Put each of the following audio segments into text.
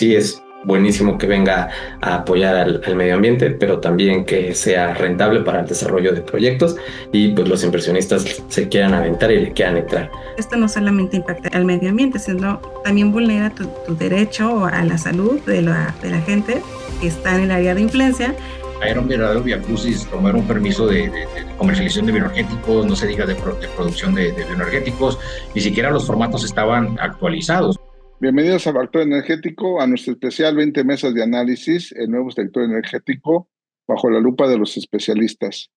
sí es buenísimo que venga a apoyar al medio ambiente, pero también que sea rentable para el desarrollo de proyectos y pues los inversionistas se quieran aventar y le quieran entrar. Esto no solamente impacta al medio ambiente, sino también vulnera tu derecho a la salud de la gente que está en el área de influencia. Era un verdadero viacrucis tomar un permiso de comercialización de bioenergéticos, no se diga de producción de bioenergéticos, ni siquiera los formatos estaban actualizados. Bienvenidos a Factor Energético, a nuestro especial 20 mesas de análisis, el nuevo sector energético bajo la lupa de los especialistas.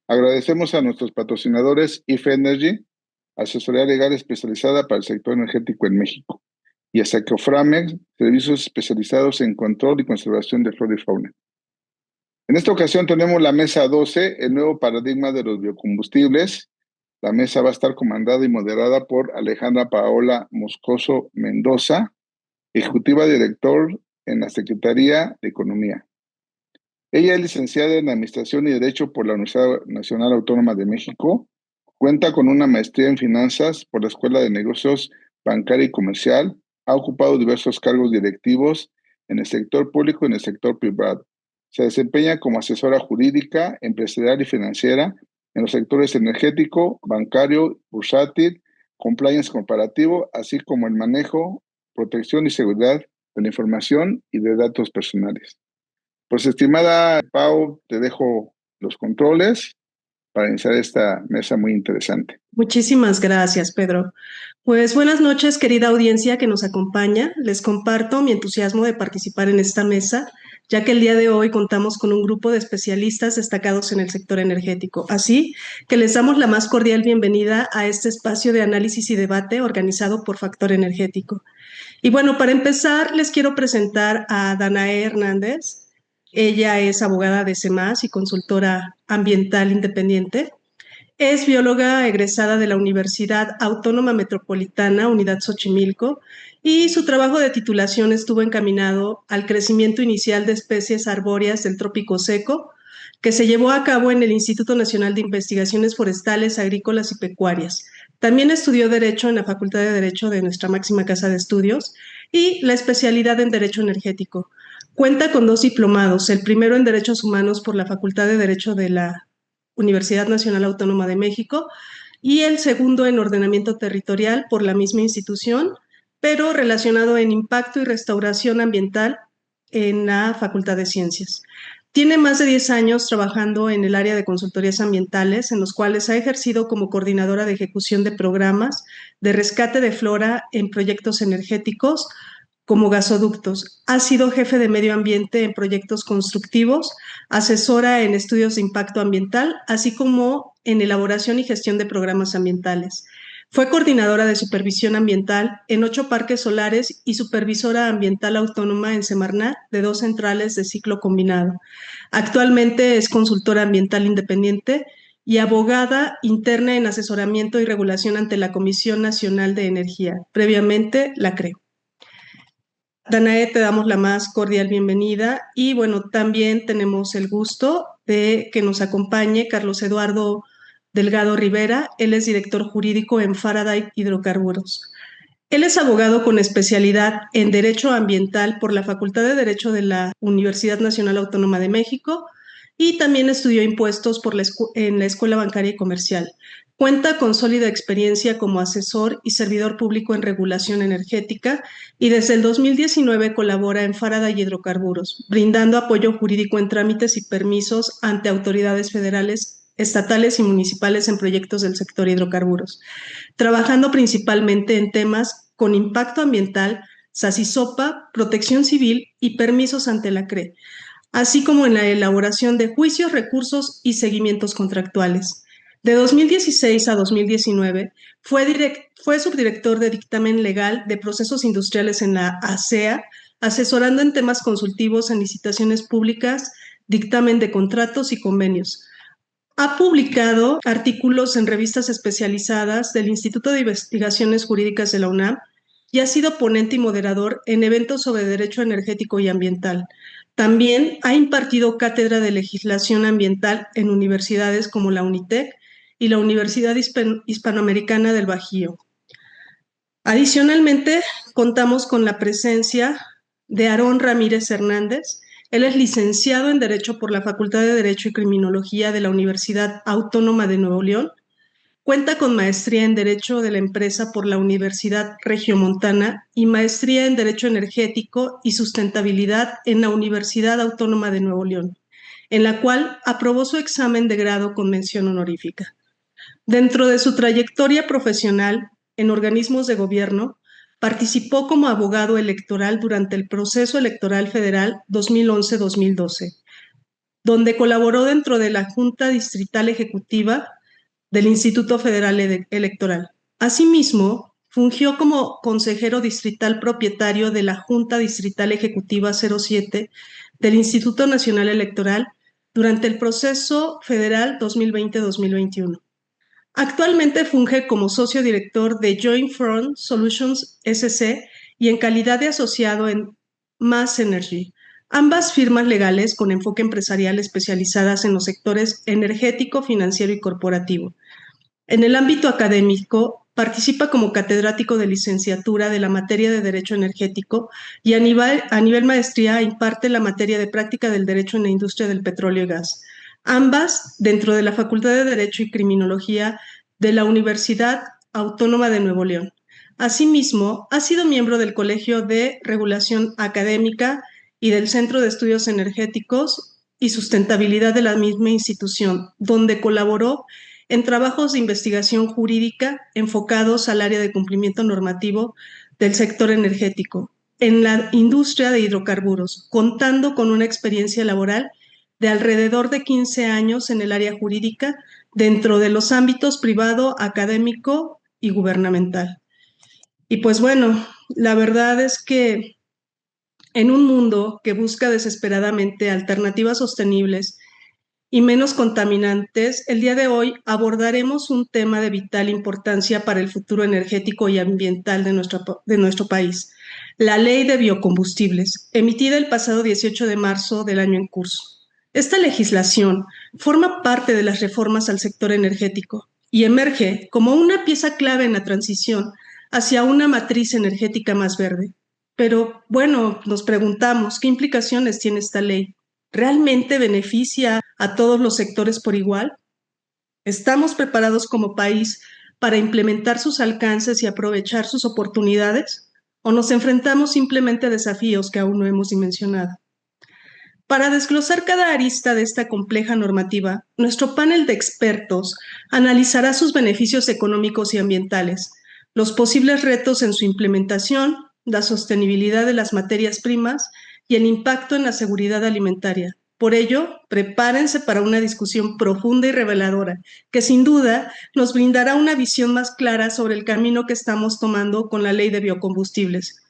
Agradecemos a nuestros patrocinadores IFE Energy, asesoría legal especializada para el sector energético en México, y a Secoframex, servicios especializados en control y conservación de flora y fauna. En esta ocasión tenemos la mesa 12, el nuevo paradigma de los biocombustibles. La mesa va a estar comandada y moderada por Alejandra Paola Moscoso Mendoza, ejecutiva director en la Secretaría de Economía. Ella es licenciada en Administración y Derecho por la Universidad Nacional Autónoma de México. Cuenta con una maestría en Finanzas por la Escuela de Negocios Bancaria y Comercial. Ha ocupado diversos cargos directivos en el sector público y en el sector privado. Se desempeña como asesora jurídica, empresarial y financiera en los sectores energético, bancario, bursátil, compliance comparativo, así como el manejo, protección y seguridad de la información y de datos personales. Pues, estimada Pau, te dejo los controles para iniciar esta mesa muy interesante. Muchísimas gracias, Pedro. Pues buenas noches, querida audiencia que nos acompaña. Les comparto mi entusiasmo de participar en esta mesa, ya que el día de hoy contamos con un grupo de especialistas destacados en el sector energético. Así que les damos la más cordial bienvenida a este espacio de análisis y debate organizado por Factor Energético. Y bueno, para empezar, les quiero presentar a Danae Hernández. Ella es abogada de CEMAS y consultora ambiental independiente. Es bióloga egresada de la Universidad Autónoma Metropolitana, Unidad Xochimilco, y su trabajo de titulación estuvo encaminado al crecimiento inicial de especies arbóreas del trópico seco, que se llevó a cabo en el Instituto Nacional de Investigaciones Forestales, Agrícolas y Pecuarias. También estudió Derecho en la Facultad de Derecho de nuestra máxima casa de estudios y la especialidad en Derecho Energético. Cuenta con 2 diplomados, el primero en Derechos Humanos por la Facultad de Derecho de la Universidad Nacional Autónoma de México y el segundo en Ordenamiento Territorial por la misma institución, pero relacionado en Impacto y Restauración Ambiental en la Facultad de Ciencias. Tiene más de 10 años trabajando en el área de consultorías ambientales, en los cuales ha ejercido como coordinadora de ejecución de programas de rescate de flora en proyectos energéticos, como gasoductos. Ha sido jefe de medio ambiente en proyectos constructivos, asesora en estudios de impacto ambiental, así como en elaboración y gestión de programas ambientales. Fue coordinadora de supervisión ambiental en 8 parques solares y supervisora ambiental autónoma en Semarnat de 2 centrales de ciclo combinado. Actualmente es consultora ambiental independiente y abogada interna en asesoramiento y regulación ante la Comisión Nacional de Energía, previamente la CREO. Danae, te damos la más cordial bienvenida y bueno, también tenemos el gusto de que nos acompañe Carlos Eduardo Delgado Rivera. Él es director jurídico en Faraday Hidrocarburos. Él es abogado con especialidad en Derecho Ambiental por la Facultad de Derecho de la Universidad Nacional Autónoma de México y también estudió impuestos en la Escuela Bancaria y Comercial. Cuenta con sólida experiencia como asesor y servidor público en regulación energética y desde el 2019 colabora en Faraday Hidrocarburos, brindando apoyo jurídico en trámites y permisos ante autoridades federales, estatales y municipales en proyectos del sector hidrocarburos, trabajando principalmente en temas con impacto ambiental, SACISOPA, protección civil y permisos ante la CRE, así como en la elaboración de juicios, recursos y seguimientos contractuales. De 2016 a 2019 fue subdirector de dictamen legal de procesos industriales en la ASEA, asesorando en temas consultivos en licitaciones públicas, dictamen de contratos y convenios. Ha publicado artículos en revistas especializadas del Instituto de Investigaciones Jurídicas de la UNAM y ha sido ponente y moderador en eventos sobre derecho energético y ambiental. También ha impartido cátedra de legislación ambiental en universidades como la UNITEC y la Universidad Hispanoamericana del Bajío. Adicionalmente, contamos con la presencia de Aarón Ramírez Hernández. Él es licenciado en Derecho por la Facultad de Derecho y Criminología de la Universidad Autónoma de Nuevo León. Cuenta con maestría en Derecho de la Empresa por la Universidad Regiomontana y maestría en Derecho Energético y Sustentabilidad en la Universidad Autónoma de Nuevo León, en la cual aprobó su examen de grado con mención honorífica. Dentro de su trayectoria profesional en organismos de gobierno, participó como abogado electoral durante el proceso electoral federal 2011-2012, donde colaboró dentro de la Junta Distrital Ejecutiva del Instituto Federal Electoral. Asimismo, fungió como consejero distrital propietario de la Junta Distrital Ejecutiva 07 del Instituto Nacional Electoral durante el proceso federal 2020-2021. Actualmente funge como socio director de Joint Front Solutions SC y en calidad de asociado en Mass Energy, ambas firmas legales con enfoque empresarial especializadas en los sectores energético, financiero y corporativo. En el ámbito académico, participa como catedrático de licenciatura de la materia de Derecho Energético y a nivel maestría imparte la materia de práctica del Derecho en la industria del petróleo y gas, ambas dentro de la Facultad de Derecho y Criminología de la Universidad Autónoma de Nuevo León. Asimismo, ha sido miembro del Colegio de Regulación Académica y del Centro de Estudios Energéticos y Sustentabilidad de la misma institución, donde colaboró en trabajos de investigación jurídica enfocados al área de cumplimiento normativo del sector energético en la industria de hidrocarburos, contando con una experiencia laboral de alrededor de 15 años en el área jurídica dentro de los ámbitos privado, académico y gubernamental. Y pues bueno, la verdad es que en un mundo que busca desesperadamente alternativas sostenibles y menos contaminantes, el día de hoy abordaremos un tema de vital importancia para el futuro energético y ambiental de nuestro país, la Ley de Biocombustibles, emitida el pasado 18 de marzo del año en curso. Esta legislación forma parte de las reformas al sector energético y emerge como una pieza clave en la transición hacia una matriz energética más verde. Pero bueno, nos preguntamos, ¿qué implicaciones tiene esta ley? ¿Realmente beneficia a todos los sectores por igual? ¿Estamos preparados como país para implementar sus alcances y aprovechar sus oportunidades? ¿O nos enfrentamos simplemente a desafíos que aún no hemos dimensionado? Para desglosar cada arista de esta compleja normativa, nuestro panel de expertos analizará sus beneficios económicos y ambientales, los posibles retos en su implementación, la sostenibilidad de las materias primas y el impacto en la seguridad alimentaria. Por ello, prepárense para una discusión profunda y reveladora, que sin duda nos brindará una visión más clara sobre el camino que estamos tomando con la Ley de Biocombustibles.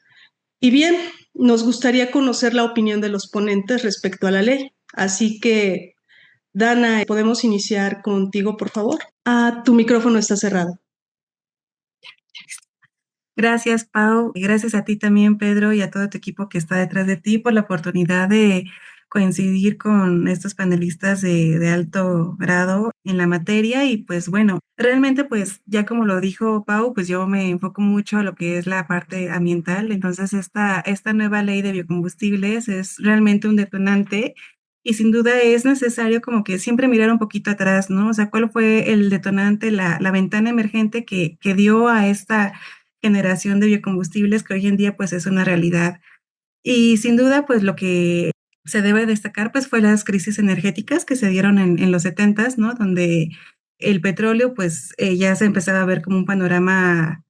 Y bien, nos gustaría conocer la opinión de los ponentes respecto a la ley. Así que, Dana, ¿podemos iniciar contigo, por favor? Tu micrófono está cerrado. Gracias, Pau. Y gracias a ti también, Pedro, y a todo tu equipo que está detrás de ti por la oportunidad de coincidir con estos panelistas de alto grado en la materia. Y pues bueno, realmente pues ya como lo dijo Pau, pues yo me enfoco mucho a lo que es la parte ambiental. Entonces esta nueva ley de biocombustibles es realmente un detonante y sin duda es necesario como que siempre mirar un poquito atrás, ¿no? O sea, ¿cuál fue el detonante, la ventana emergente que dio a esta generación de biocombustibles que hoy en día pues es una realidad? Y sin duda pues lo que se debe destacar pues fue las crisis energéticas que se dieron en los 70s, ¿no? Donde el petróleo pues ya se empezaba a ver como un panorama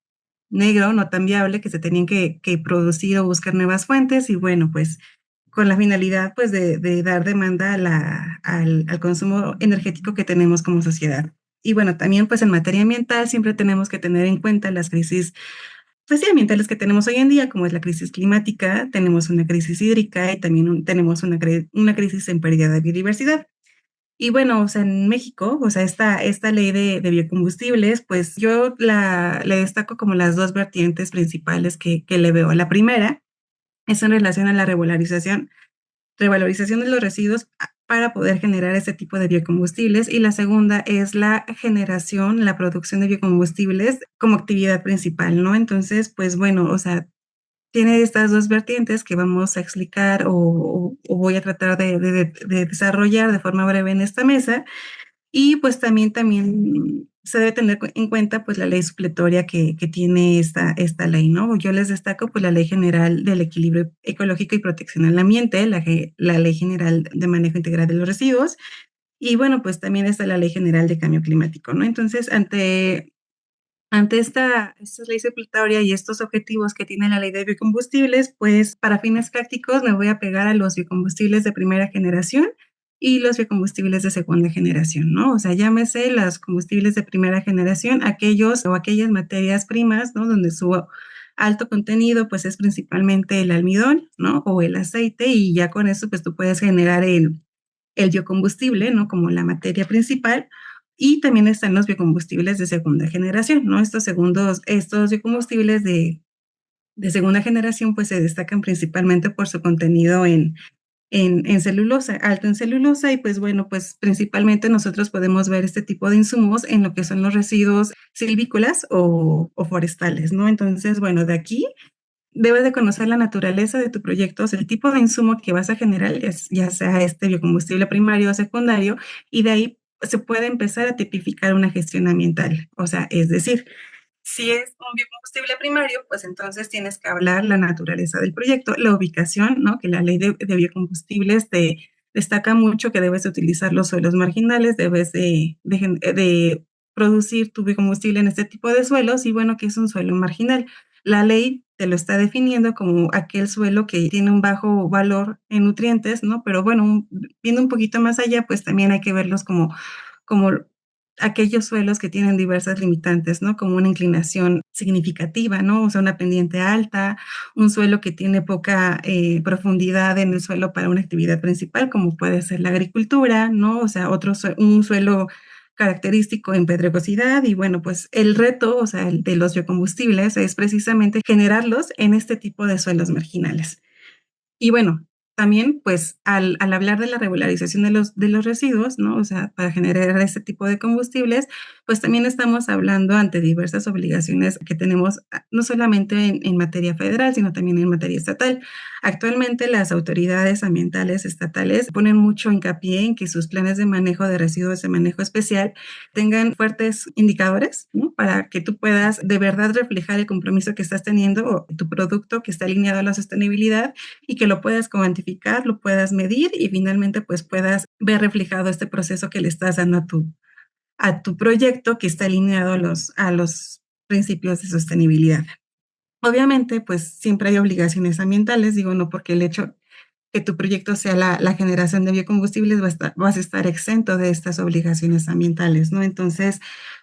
negro, no tan viable, que se tenían que producir o buscar nuevas fuentes y bueno, pues con la finalidad pues de dar demanda al consumo energético que tenemos como sociedad. Y bueno, también pues en materia ambiental siempre tenemos que tener en cuenta las crisis pues, sí, ambientales que tenemos hoy en día, como es la crisis climática, tenemos una crisis hídrica y también tenemos una crisis en pérdida de biodiversidad. Y bueno, o sea, en México, o sea, esta ley de biocombustibles, pues yo le destaco como las dos vertientes principales que le veo. La primera es en relación a la revalorización de los residuos para poder generar ese tipo de biocombustibles y la segunda es la generación, la producción de biocombustibles como actividad principal, ¿no? Entonces, pues bueno, o sea, tiene estas dos vertientes que vamos a explicar o voy a tratar de desarrollar de forma breve en esta mesa. Y pues también se debe tener en cuenta pues la ley supletoria que tiene esta ley, ¿no? Yo les destaco pues la Ley General del Equilibrio Ecológico y Protección al Ambiente, la Ley General de Manejo Integral de los Residuos, y bueno, pues también está la Ley General de Cambio Climático, ¿no? Entonces, ante esta ley supletoria y estos objetivos que tiene la ley de biocombustibles, pues para fines prácticos me voy a pegar a los biocombustibles de primera generación y los biocombustibles de segunda generación, ¿no? O sea, llámese los combustibles de primera generación, aquellos o aquellas materias primas, ¿no? Donde su alto contenido, pues es principalmente el almidón, ¿no? O el aceite, y ya con eso, pues tú puedes generar el biocombustible, ¿no? Como la materia principal. Y también están los biocombustibles de segunda generación, ¿no? Estos biocombustibles de segunda generación, pues se destacan principalmente por su contenido en celulosa, alto en celulosa, y pues bueno, pues principalmente nosotros podemos ver este tipo de insumos en lo que son los residuos silvícolas o forestales, ¿no? Entonces, bueno, de aquí debes de conocer la naturaleza de tu proyecto, o sea, el tipo de insumo que vas a generar, ya sea este biocombustible primario o secundario, y de ahí se puede empezar a tipificar una gestión ambiental. O sea, es decir, si es un biocombustible primario, pues entonces tienes que hablar la naturaleza del proyecto, la ubicación, ¿no? Que la ley de biocombustibles te destaca mucho que debes utilizar los suelos marginales, debes de producir tu biocombustible en este tipo de suelos, y bueno, que es un suelo marginal. La ley te lo está definiendo como aquel suelo que tiene un bajo valor en nutrientes, ¿no? Pero bueno, viendo un poquito más allá, pues también hay que verlos como aquellos suelos que tienen diversas limitantes, ¿no? Como una inclinación significativa, ¿no? O sea, una pendiente alta, un suelo que tiene poca profundidad en el suelo para una actividad principal, como puede ser la agricultura, ¿no? O sea, un suelo característico en pedregosidad, y bueno, pues el reto, o sea, el de los biocombustibles es precisamente generarlos en este tipo de suelos marginales. Y bueno, también, pues, al hablar de la regularización de los residuos, ¿no? O sea, para generar este tipo de combustibles, pues también estamos hablando ante diversas obligaciones que tenemos, no solamente en materia federal, sino también en materia estatal. Actualmente, las autoridades ambientales estatales ponen mucho hincapié en que sus planes de manejo de residuos de manejo especial tengan fuertes indicadores, ¿no? Para que tú puedas de verdad reflejar el compromiso que estás teniendo o tu producto que está alineado a la sostenibilidad, y que lo puedas cuantificar, lo puedas medir y finalmente pues puedas ver reflejado este proceso que le estás dando a tu proyecto, que está alineado a los principios de sostenibilidad. Obviamente, pues siempre hay obligaciones ambientales, digo, no porque el hecho que tu proyecto sea la generación de biocombustibles vas a estar exento de estas obligaciones ambientales, ¿no? Entonces,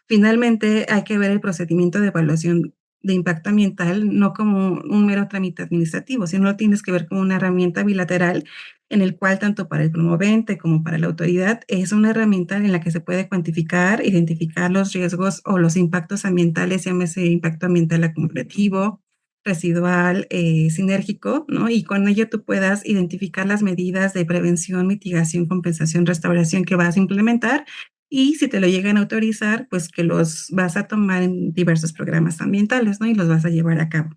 finalmente hay que ver el procedimiento de evaluación de impacto ambiental no como un mero trámite administrativo, sino lo tienes que ver como una herramienta bilateral en el cual tanto para el promovente como para la autoridad es una herramienta en la que se puede cuantificar, identificar los riesgos o los impactos ambientales, llámese impacto ambiental acumulativo, residual, sinérgico, ¿no? Y con ello tú puedas identificar las medidas de prevención, mitigación, compensación, restauración que vas a implementar, y si te lo llegan a autorizar, pues que los vas a tomar en diversos programas ambientales, ¿no? Y los vas a llevar a cabo.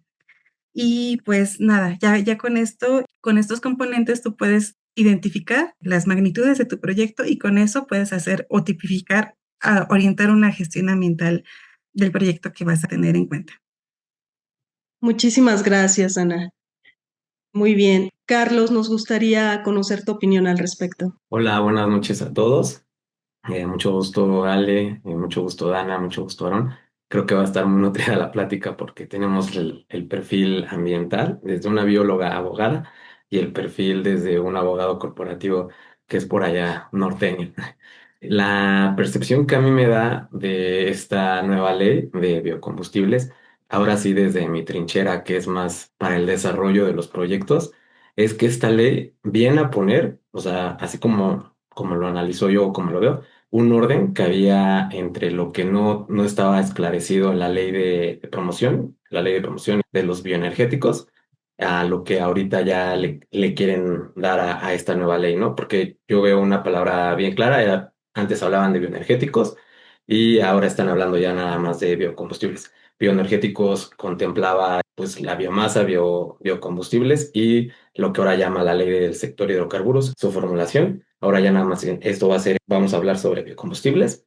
Y pues nada, ya con estos componentes tú puedes identificar las magnitudes de tu proyecto, y con eso puedes hacer o tipificar, orientar una gestión ambiental del proyecto que vas a tener en cuenta. Muchísimas gracias, Ana. Muy bien. Carlos, nos gustaría conocer tu opinión al respecto. Hola, buenas noches a todos. Mucho gusto, Ale, mucho gusto, Dana, mucho gusto, Aaron. Creo que va a estar muy nutrida la plática porque tenemos el perfil ambiental desde una bióloga abogada y el perfil desde un abogado corporativo que es por allá norteño. La percepción que a mí me da de esta nueva ley de biocombustibles, ahora sí desde mi trinchera, que es más para el desarrollo de los proyectos, es que esta ley viene a poner, o sea, así como lo analizo yo o como lo veo, un orden que había entre lo que no estaba esclarecido en la ley de promoción, la ley de promoción de los bioenergéticos, a lo que ahorita ya le quieren dar a esta nueva ley, ¿no? Porque yo veo una palabra bien clara, antes hablaban de bioenergéticos y ahora están hablando ya nada más de biocombustibles. Bioenergéticos contemplaba pues la biomasa, biocombustibles y lo que ahora llama la ley del sector hidrocarburos, su formulación. Ahora ya nada más esto va a ser, vamos a hablar sobre biocombustibles,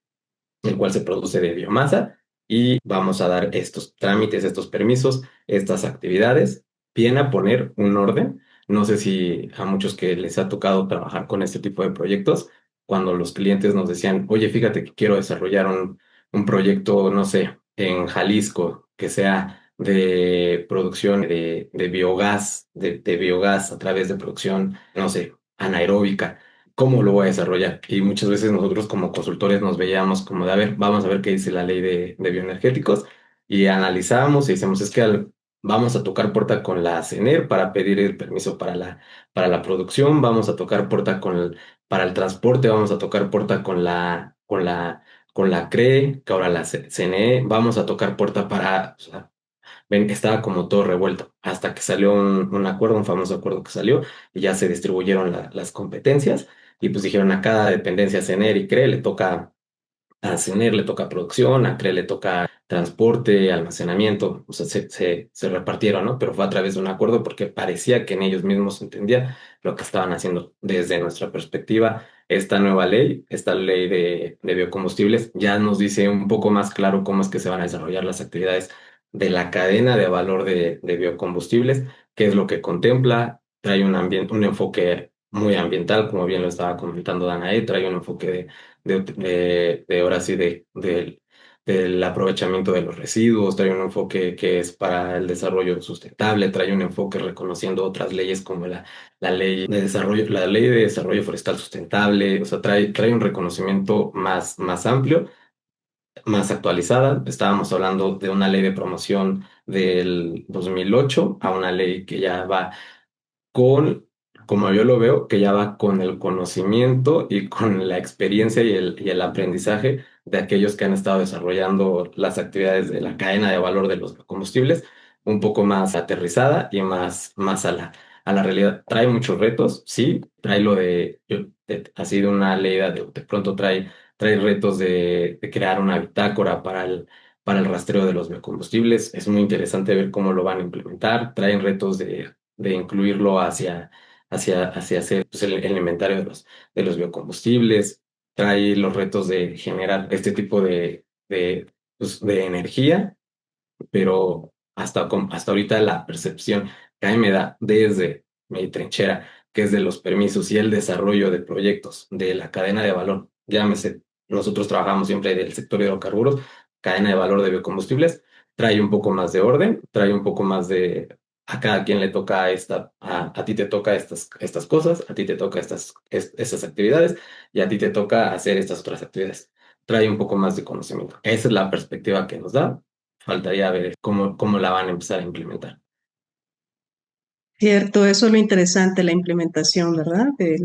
el cual se produce de biomasa y vamos a dar estos trámites, estos permisos, estas actividades. Viene a poner un orden. No sé si a muchos que les ha tocado trabajar con este tipo de proyectos, cuando los clientes nos decían, oye, fíjate que quiero desarrollar un proyecto, no sé, en Jalisco, que sea de producción de biogás, de biogás a través de producción, no sé, anaeróbica. ¿Cómo lo voy a desarrollar? Y muchas veces nosotros como consultores nos veíamos como de, a ver, vamos a ver qué dice la ley de bioenergéticos y analizábamos y decíamos, es que vamos a tocar puerta con la CENER para pedir el permiso para la producción, vamos a tocar puerta para el transporte, vamos a tocar puerta con la CRE, que ahora la CNE, vamos a tocar puerta para, o sea, ven, estaba como todo revuelto, hasta que salió un acuerdo, un famoso acuerdo que salió, y ya se distribuyeron las competencias, y pues dijeron a cada dependencia, CENER y CRE, le toca a CENER le toca producción, a CRE le toca transporte, almacenamiento, o sea, se repartieron, ¿no? Pero fue a través de un acuerdo porque parecía que en ellos mismos entendían lo que estaban haciendo. Desde nuestra perspectiva, esta nueva ley, esta ley de biocombustibles, ya nos dice un poco más claro cómo es que se van a desarrollar las actividades de la cadena de valor de biocombustibles, qué es lo que contempla, trae un enfoque muy ambiental, como bien lo estaba comentando Danae, trae un enfoque ahora sí, del aprovechamiento de los residuos, trae un enfoque que es para el desarrollo sustentable, trae un enfoque reconociendo otras leyes como la ley de desarrollo forestal sustentable, o sea, trae un reconocimiento más amplio, más actualizada. Estábamos hablando de una ley de promoción del 2008 a una ley que ya va con, como yo lo veo, que ya va con el conocimiento y con la experiencia y el aprendizaje de aquellos que han estado desarrollando las actividades de la cadena de valor de los combustibles, un poco más aterrizada y más a la realidad. Trae muchos retos, sí, trae lo ha sido una ley de pronto trae retos de crear una bitácora para el rastreo de los biocombustibles. Es muy interesante ver cómo lo van a implementar. Traen retos de incluirlo hacia hacer pues, el inventario de los biocombustibles, trae los retos de generar este tipo pues, de energía, pero hasta ahorita la percepción que a mí me da desde mi trinchera, que es de los permisos y el desarrollo de proyectos de la cadena de valor, llámese, nosotros trabajamos siempre del sector hidrocarburos, cadena de valor de biocombustibles, trae un poco más de orden, trae un poco más de a cada quien le toca a ti te toca estas cosas, a ti te toca estas actividades y a ti te toca hacer estas otras actividades. Trae un poco más de conocimiento. Esa es la perspectiva que nos da. Faltaría ver cómo la van a empezar a implementar. Cierto, eso es lo interesante, la implementación, ¿verdad? De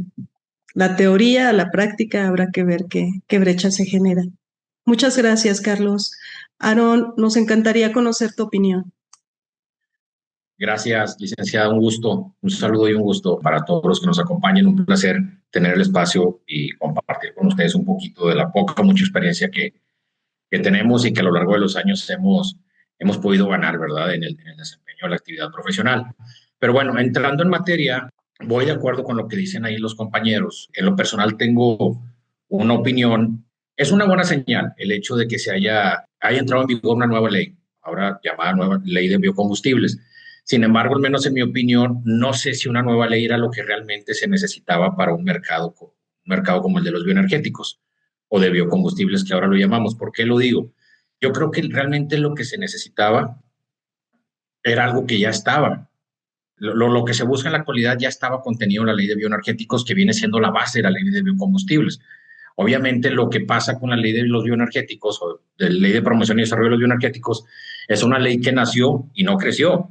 la teoría a la práctica habrá que ver qué brecha se genera. Muchas gracias, Carlos. Aaron, nos encantaría conocer tu opinión. Gracias, licenciada, un gusto, un saludo y un gusto para todos los que nos acompañan. Un placer tener el espacio y compartir con ustedes un poquito de la mucha experiencia que tenemos y que a lo largo de los años hemos podido ganar, ¿verdad?, en el desempeño de la actividad profesional. Pero bueno, entrando en materia, voy de acuerdo con lo que dicen ahí los compañeros. En lo personal tengo una opinión. Es una buena señal el hecho de que haya entrado en vigor una nueva ley, ahora llamada nueva ley de biocombustibles. Sin embargo, al menos en mi opinión, no sé si una nueva ley era lo que realmente se necesitaba para un mercado como el de los bioenergéticos o de biocombustibles, que ahora lo llamamos. ¿Por qué lo digo? Yo creo que realmente lo que se necesitaba era algo que ya estaba. Lo que se busca en la actualidad ya estaba contenido en la ley de bioenergéticos, que viene siendo la base de la ley de biocombustibles. Obviamente, lo que pasa con la ley de los bioenergéticos o de la ley de promoción y desarrollo de los bioenergéticos es una ley que nació y no creció.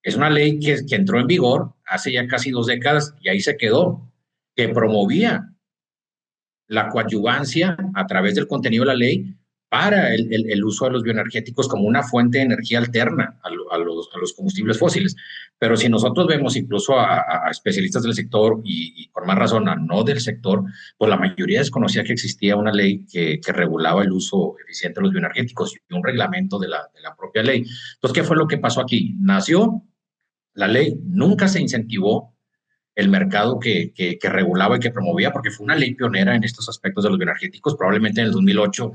Es una ley que entró en vigor hace ya casi 2 décadas y ahí se quedó, que promovía la coadyuvancia a través del contenido de la ley para el uso de los bioenergéticos como una fuente de energía alterna a los combustibles fósiles. Pero si nosotros vemos incluso a especialistas del sector y con más razón a no del sector, pues la mayoría desconocía que existía una ley que regulaba el uso eficiente de los bioenergéticos y un reglamento de la propia ley. Entonces, ¿qué fue lo que pasó aquí? Nació la ley, nunca se incentivó el mercado que regulaba y que promovía, porque fue una ley pionera en estos aspectos de los bioenergéticos, probablemente en el 2008,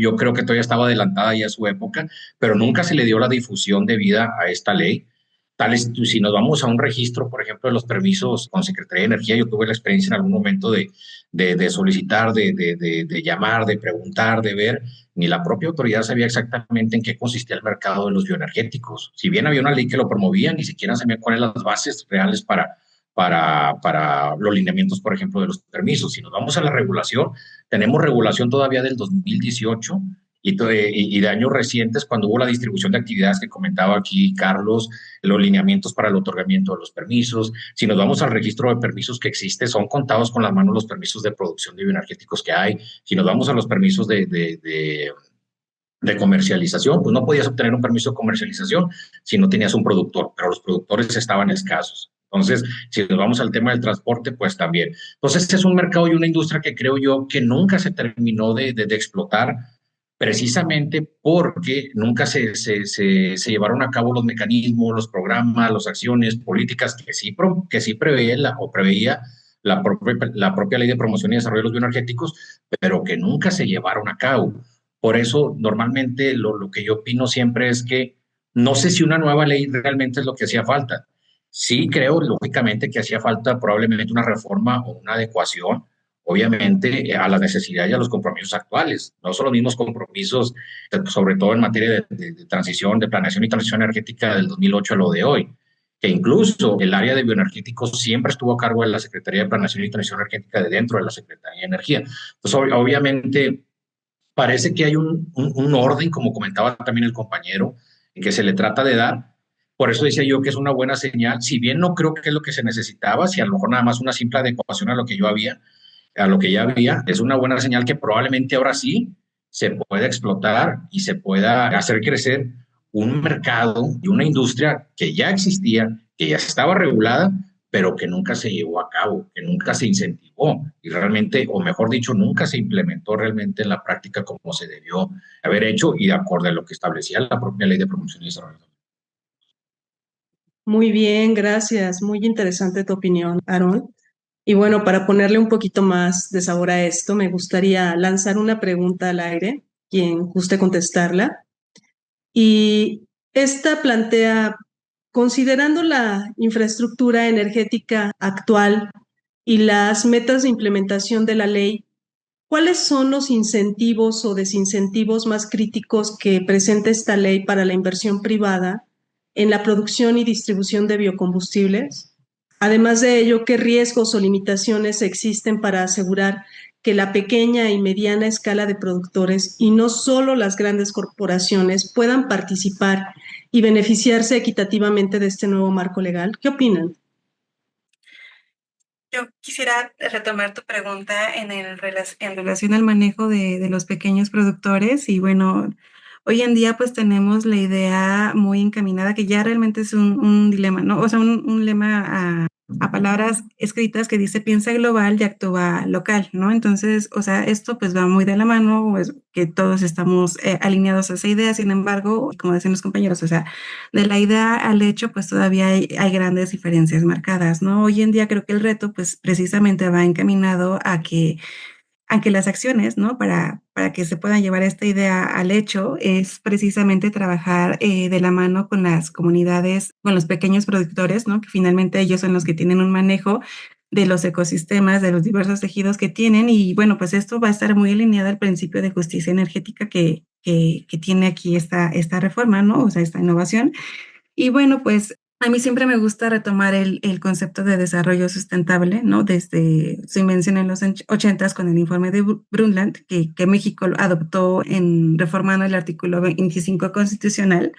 yo creo que todavía estaba adelantada ya a su época, pero nunca se le dio la difusión debida a esta ley. Tales, si nos vamos a un registro, por ejemplo, de los permisos con Secretaría de Energía, yo tuve la experiencia en algún momento de solicitar, de llamar, de preguntar, de ver, ni la propia autoridad sabía exactamente en qué consistía el mercado de los bioenergéticos. Si bien había una ley que lo promovía, ni siquiera sabían cuáles eran las bases reales para los lineamientos, por ejemplo, de los permisos. Si nos vamos a la regulación, tenemos regulación todavía del 2018 y de años recientes, cuando hubo la distribución de actividades que comentaba aquí Carlos, los lineamientos para el otorgamiento de los permisos. Si nos vamos al registro de permisos que existe, son contados con las manos los permisos de producción de bioenergéticos que hay. Si nos vamos a los permisos de comercialización, pues no podías obtener un permiso de comercialización si no tenías un productor, pero los productores estaban escasos. Entonces, si nos vamos al tema del transporte, pues también. Entonces, este es un mercado y una industria que creo yo que nunca se terminó de explotar, precisamente porque nunca se llevaron a cabo los mecanismos, los programas, las acciones, políticas que sí preveía la propia ley de promoción y desarrollo de los bioenergéticos, pero que nunca se llevaron a cabo. Por eso, normalmente, lo que yo opino siempre es que no sé si una nueva ley realmente es lo que hacía falta. Sí creo, lógicamente, que hacía falta probablemente una reforma o una adecuación, obviamente, a las necesidades y a los compromisos actuales. No son los mismos compromisos, sobre todo en materia de transición, de planeación y transición energética del 2008 a lo de hoy, que incluso el área de bioenergéticos siempre estuvo a cargo de la Secretaría de Planeación y Transición Energética de dentro de la Secretaría de Energía. Entonces, obviamente, parece que hay un orden, como comentaba también el compañero, que se le trata de dar. Por eso decía yo que es una buena señal, si bien no creo que es lo que se necesitaba, si a lo mejor nada más una simple adecuación a lo que ya había, es una buena señal que probablemente ahora sí se pueda explotar y se pueda hacer crecer un mercado y una industria que ya existía, que ya estaba regulada, pero que nunca se llevó a cabo, que nunca se incentivó y realmente, o mejor dicho, nunca se implementó realmente en la práctica como se debió haber hecho y de acuerdo a lo que establecía la propia ley de promoción y desarrollo. Muy bien, gracias. Muy interesante tu opinión, Aaron. Y bueno, para ponerle un poquito más de sabor a esto, me gustaría lanzar una pregunta al aire, quien guste contestarla. Y esta plantea, considerando la infraestructura energética actual y las metas de implementación de la ley, ¿cuáles son los incentivos o desincentivos más críticos que presenta esta ley para la inversión privada en la producción y distribución de biocombustibles? Además de ello, ¿qué riesgos o limitaciones existen para asegurar que la pequeña y mediana escala de productores y no solo las grandes corporaciones puedan participar y beneficiarse equitativamente de este nuevo marco legal? ¿Qué opinan? Yo quisiera retomar tu pregunta en relación al manejo de los pequeños productores y bueno, hoy en día pues tenemos la idea muy encaminada que ya realmente es un dilema, ¿no? O sea, un lema a palabras escritas que dice piensa global y actúa local, ¿no? Entonces, o sea, esto pues va muy de la mano, pues, que todos estamos alineados a esa idea, sin embargo, como decían los compañeros, o sea, de la idea al hecho, pues todavía hay grandes diferencias marcadas, ¿no? Hoy en día creo que el reto, pues precisamente va encaminado a que las acciones, ¿no? Para que se puedan llevar esta idea al hecho, es precisamente trabajar de la mano con las comunidades, con los pequeños productores, ¿no? Que finalmente ellos son los que tienen un manejo de los ecosistemas, de los diversos tejidos que tienen y bueno, pues esto va a estar muy alineado al principio de justicia energética que tiene aquí esta reforma, ¿no? O sea, esta innovación. Y bueno, pues a mí siempre me gusta retomar el concepto de desarrollo sustentable, ¿no? Desde su invención en los 80 con el informe de Brundtland, que México adoptó reformando el artículo 25 constitucional,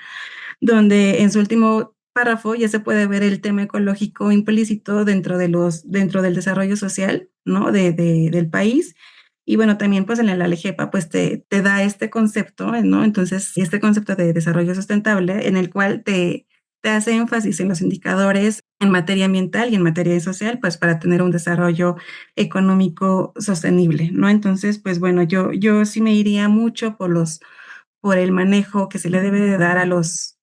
donde en su último párrafo ya se puede ver el tema ecológico implícito dentro del desarrollo social, ¿no? Del país. Y bueno, también pues en la LGEPA pues te da este concepto, ¿no? Entonces, este concepto de desarrollo sustentable en el cual te hace énfasis en los indicadores en materia ambiental y en materia social, pues para tener un desarrollo económico sostenible, ¿no? Entonces, pues bueno, yo sí me iría mucho por el manejo que se le debe de dar a los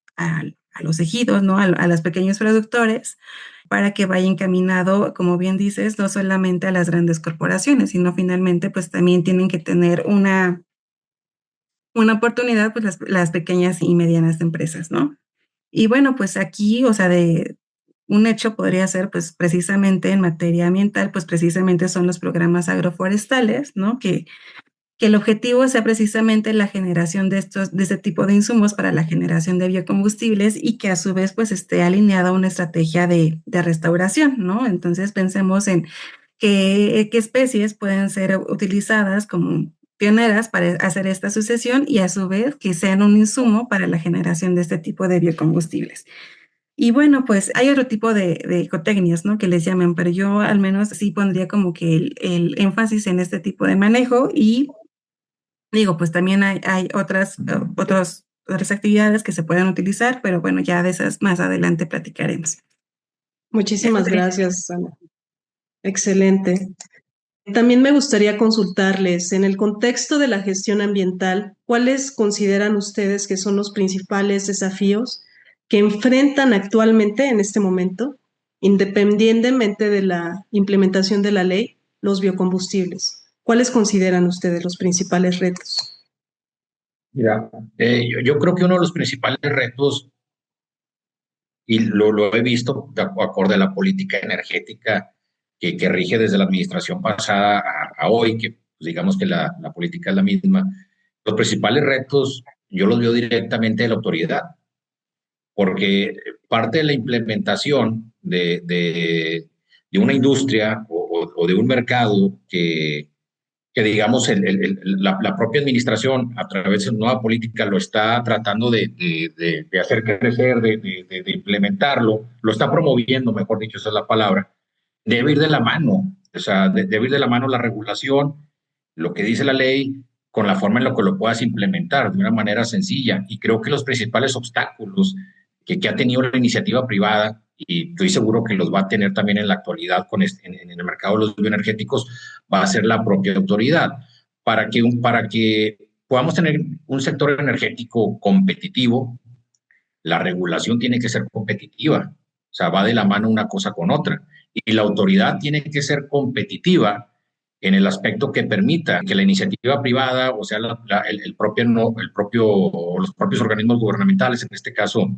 ejidos, ¿no? A los pequeños productores, para que vaya encaminado, como bien dices, no solamente a las grandes corporaciones, sino finalmente pues también tienen que tener una oportunidad pues las pequeñas y medianas empresas, ¿no? Y bueno, pues aquí, o sea, de un hecho podría ser pues precisamente en materia ambiental, pues precisamente son los programas agroforestales, ¿no? Que el objetivo sea precisamente la generación de este tipo de insumos para la generación de biocombustibles y que a su vez pues esté alineada a una estrategia de restauración, ¿no? Entonces pensemos en qué especies pueden ser utilizadas como pioneras para hacer esta sucesión y a su vez que sean un insumo para la generación de este tipo de biocombustibles. Y bueno, pues hay otro tipo de ecotecnias, ¿no? Que les llaman, pero yo al menos sí pondría como que el énfasis en este tipo de manejo y digo, pues también hay otras actividades que se pueden utilizar, pero bueno, ya de esas más adelante platicaremos. Eso Muchísimas sería. gracias, Ana. Excelente. También me gustaría consultarles, en el contexto de la gestión ambiental, ¿cuáles consideran ustedes que son los principales desafíos que enfrentan actualmente en este momento, independientemente de la implementación de la ley, los biocombustibles? ¿Cuáles consideran ustedes los principales retos? Mira, yo creo que uno de los principales retos, y lo he visto de acorde a la política energética que rige desde la administración pasada a hoy, que pues, digamos que la política es la misma, los principales retos yo los veo directamente de la autoridad, porque parte de la implementación de una industria o de un mercado que digamos, la propia administración, a través de una nueva política, lo está tratando de hacer crecer, de implementarlo, lo está promoviendo, mejor dicho, esa es la palabra, debe ir de la mano, o sea, debe ir de la mano la regulación, lo que dice la ley, con la forma en la que lo puedas implementar de una manera sencilla. Y creo que los principales obstáculos que ha tenido la iniciativa privada, y estoy seguro que los va a tener también en la actualidad en el mercado de los bioenergéticos, va a ser la propia autoridad. Para que podamos tener un sector energético competitivo, la regulación tiene que ser competitiva, o sea, va de la mano una cosa con otra. Y la autoridad tiene que ser competitiva en el aspecto que permita que la iniciativa privada, o sea, los propios organismos gubernamentales, en este caso,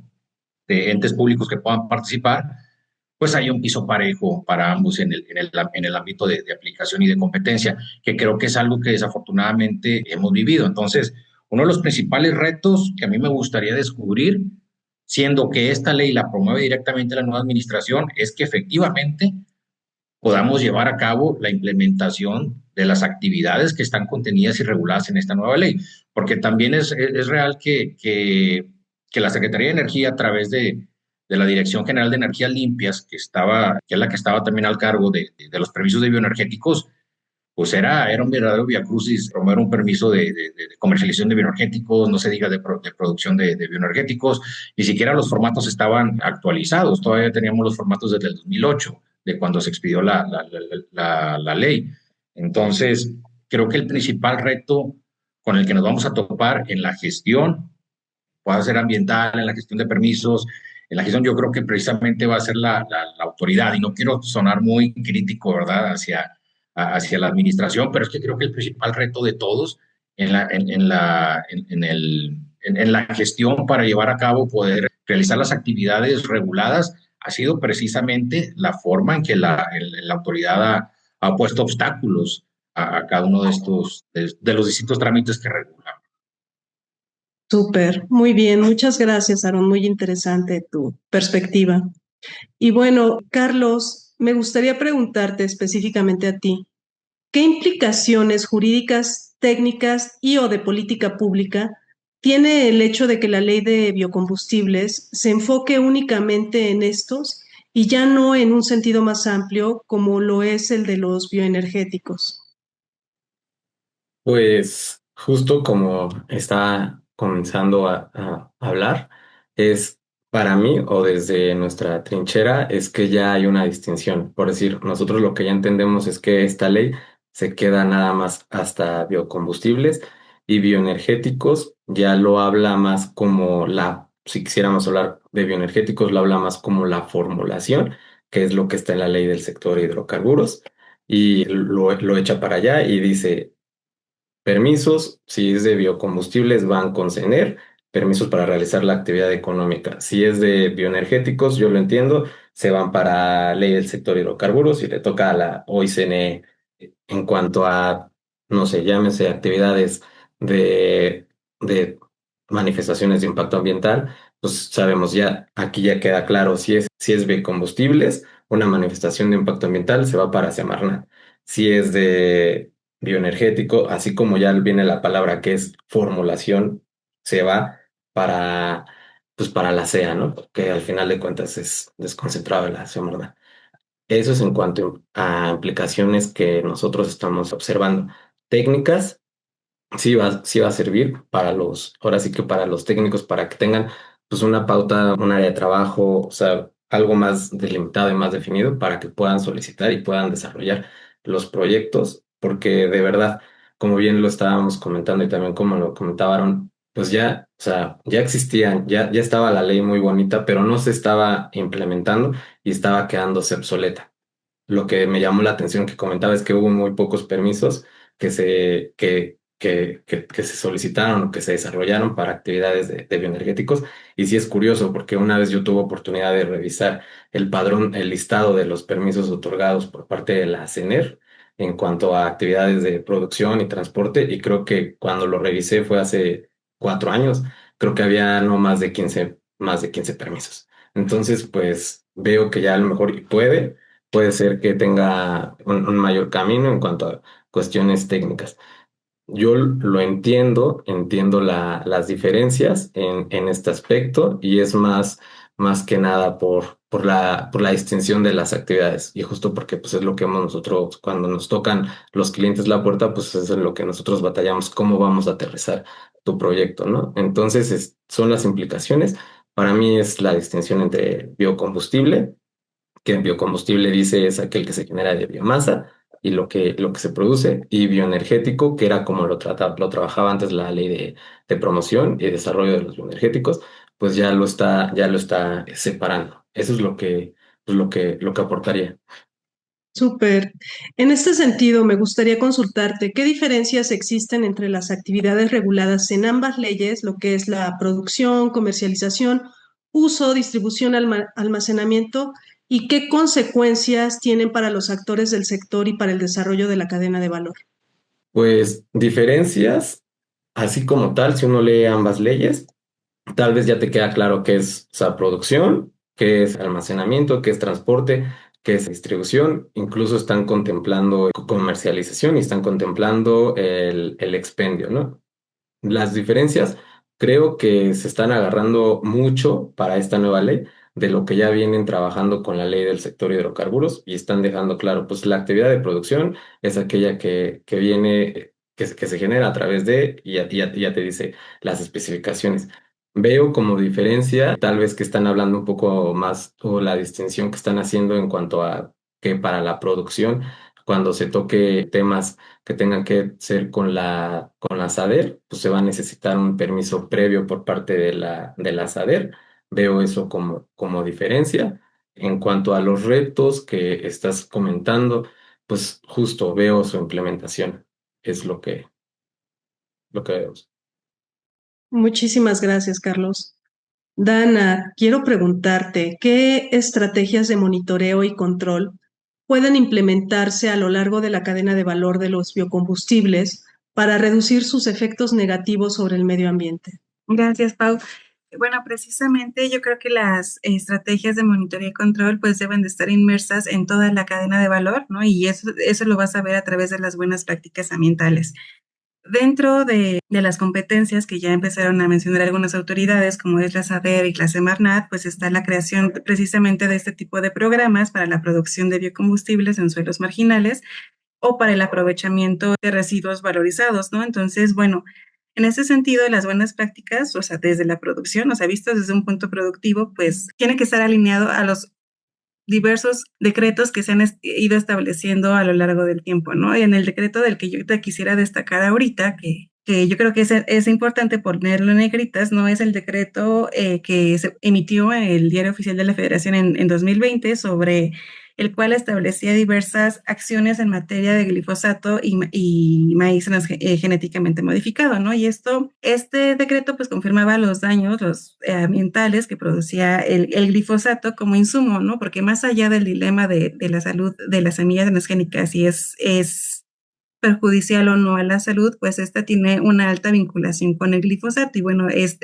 de entes públicos que puedan participar, pues haya un piso parejo para ambos en el ámbito de aplicación y de competencia, que creo que es algo que desafortunadamente hemos vivido. Entonces, uno de los principales retos que a mí me gustaría descubrir, siendo que esta ley la promueve directamente la nueva administración, es que efectivamente podamos llevar a cabo la implementación de las actividades que están contenidas y reguladas en esta nueva ley. Porque también es real que la Secretaría de Energía, a través de la Dirección General de Energías Limpias, que es la que estaba también al cargo de los permisos de bioenergéticos, pues era un verdadero viacrucis promover un permiso de comercialización de bioenergéticos, no se diga de producción de bioenergéticos, ni siquiera los formatos estaban actualizados, todavía teníamos los formatos desde el 2008, de cuando se expidió la ley. Entonces, creo que el principal reto con el que nos vamos a topar en la gestión, puede ser ambiental, en la gestión de permisos, en la gestión yo creo que precisamente va a ser la autoridad, y no quiero sonar muy crítico, ¿verdad?, hacia la administración, pero es que creo que el principal reto de todos en la gestión para llevar a cabo, poder realizar las actividades reguladas, ha sido precisamente la forma en que la autoridad ha puesto obstáculos a cada uno de los distintos trámites que regulan. Súper, muy bien, muchas gracias, Aaron, muy interesante tu perspectiva. Y bueno, Carlos, me gustaría preguntarte específicamente a ti, ¿qué implicaciones jurídicas, técnicas y o de política pública tiene el hecho de que la ley de biocombustibles se enfoque únicamente en estos y ya no en un sentido más amplio como lo es el de los bioenergéticos? Pues justo como está comenzando a hablar, es para mí o desde nuestra trinchera es que ya hay una distinción. Por decir, nosotros lo que ya entendemos es que esta ley se queda nada más hasta biocombustibles y bioenergéticos, ya lo habla más como si quisiéramos hablar de bioenergéticos, lo habla más como la formulación, que es lo que está en la ley del sector hidrocarburos, y lo echa para allá y dice permisos, si es de biocombustibles, van con CENER, permisos para realizar la actividad económica. Si es de bioenergéticos, yo lo entiendo, se van para ley del sector hidrocarburos y le toca a la OICNE en cuanto a, no sé, llámese actividades de manifestaciones de impacto ambiental, pues sabemos ya, aquí ya queda claro, si es biocombustibles, una manifestación de impacto ambiental se va para Semarnat. Si es de bioenergético, así como ya viene la palabra que es formulación, se va para, pues para la CEA, ¿no? Que al final de cuentas es desconcentrado de la Semarnat. Eso es en cuanto a implicaciones que nosotros estamos observando. Técnicas, sí va a servir para ahora sí que para los técnicos, para que tengan pues una pauta, un área de trabajo, o sea, algo más delimitado y más definido para que puedan solicitar y puedan desarrollar los proyectos, porque de verdad, como bien lo estábamos comentando y también como lo comentaban, pues ya, o sea, ya existían, ya estaba la ley muy bonita, pero no se estaba implementando y estaba quedándose obsoleta. Lo que me llamó la atención que comentaba es que hubo muy pocos permisos que se solicitaron o que se desarrollaron para actividades de bioenergéticos. Y sí es curioso porque una vez yo tuve oportunidad de revisar el padrón, el listado de los permisos otorgados por parte de la CENER en cuanto a actividades de producción y transporte, y creo que cuando lo revisé fue hace 4 años, creo que había no más de 15 permisos. Entonces, pues veo que ya a lo mejor y puede ser que tenga un mayor camino en cuanto a cuestiones técnicas. Yo lo entiendo las diferencias en este aspecto y es más que nada por la distinción de las actividades y justo porque pues es lo que hemos nosotros cuando nos tocan los clientes la puerta, pues es en lo que nosotros batallamos, cómo vamos a aterrizar tu proyecto, ¿no? Entonces son las implicaciones. Para mí es la distinción entre biocombustible, que biocombustible dice es aquel que se genera de biomasa y lo que se produce, y bioenergético, que era como lo trabajaba antes la ley de promoción y desarrollo de los bioenergéticos, pues ya lo está separando. Eso es lo que aportaría. Súper. En este sentido, me gustaría consultarte qué diferencias existen entre las actividades reguladas en ambas leyes, lo que es la producción, comercialización, uso, distribución, almacenamiento, y qué consecuencias tienen para los actores del sector y para el desarrollo de la cadena de valor. Pues diferencias, así como tal, si uno lee ambas leyes, tal vez ya te queda claro qué es, o sea, producción, qué es almacenamiento, qué es transporte, qué es distribución. Incluso están contemplando comercialización y están contemplando el expendio, ¿no? Las diferencias creo que se están agarrando mucho para esta nueva ley de lo que ya vienen trabajando con la ley del sector hidrocarburos y están dejando claro, pues la actividad de producción es aquella que viene, que se genera a través de, y ya te dice las especificaciones. Veo como diferencia, tal vez que están hablando un poco más, o la distinción que están haciendo en cuanto a que para la producción, cuando se toque temas que tengan que ser con la SADER, pues se va a necesitar un permiso previo por parte de la SADER. Veo eso como diferencia. En cuanto a los retos que estás comentando, pues justo veo su implementación. Es lo que veo. Muchísimas gracias, Carlos. Dana, quiero preguntarte, ¿qué estrategias de monitoreo y control pueden implementarse a lo largo de la cadena de valor de los biocombustibles para reducir sus efectos negativos sobre el medio ambiente? Gracias, Pau. Bueno, precisamente yo creo que las estrategias de monitoreo y control pues deben de estar inmersas en toda la cadena de valor, ¿no? Y eso lo vas a ver a través de las buenas prácticas ambientales. Dentro de las competencias que ya empezaron a mencionar algunas autoridades, como es la SADER y la Semarnat, pues está la creación precisamente de este tipo de programas para la producción de biocombustibles en suelos marginales, o para el aprovechamiento de residuos valorizados, ¿no? Entonces, bueno, en ese sentido, las buenas prácticas, o sea, desde la producción, o sea, vistas desde un punto productivo, pues tiene que estar alineado a los diversos decretos que se han ido estableciendo a lo largo del tiempo, ¿no? Y en el decreto del que yo te quisiera destacar ahorita, que yo creo que es importante ponerlo en negritas, no es el decreto que se emitió en el Diario Oficial de la Federación en 2020 sobre el cual establecía diversas acciones en materia de glifosato y maíz genéticamente modificado, ¿no? Y este decreto pues confirmaba los daños ambientales que producía el glifosato como insumo, ¿no? Porque más allá del dilema de la salud de las semillas transgénicas, si es perjudicial o no a la salud, pues esta tiene una alta vinculación con el glifosato y bueno, es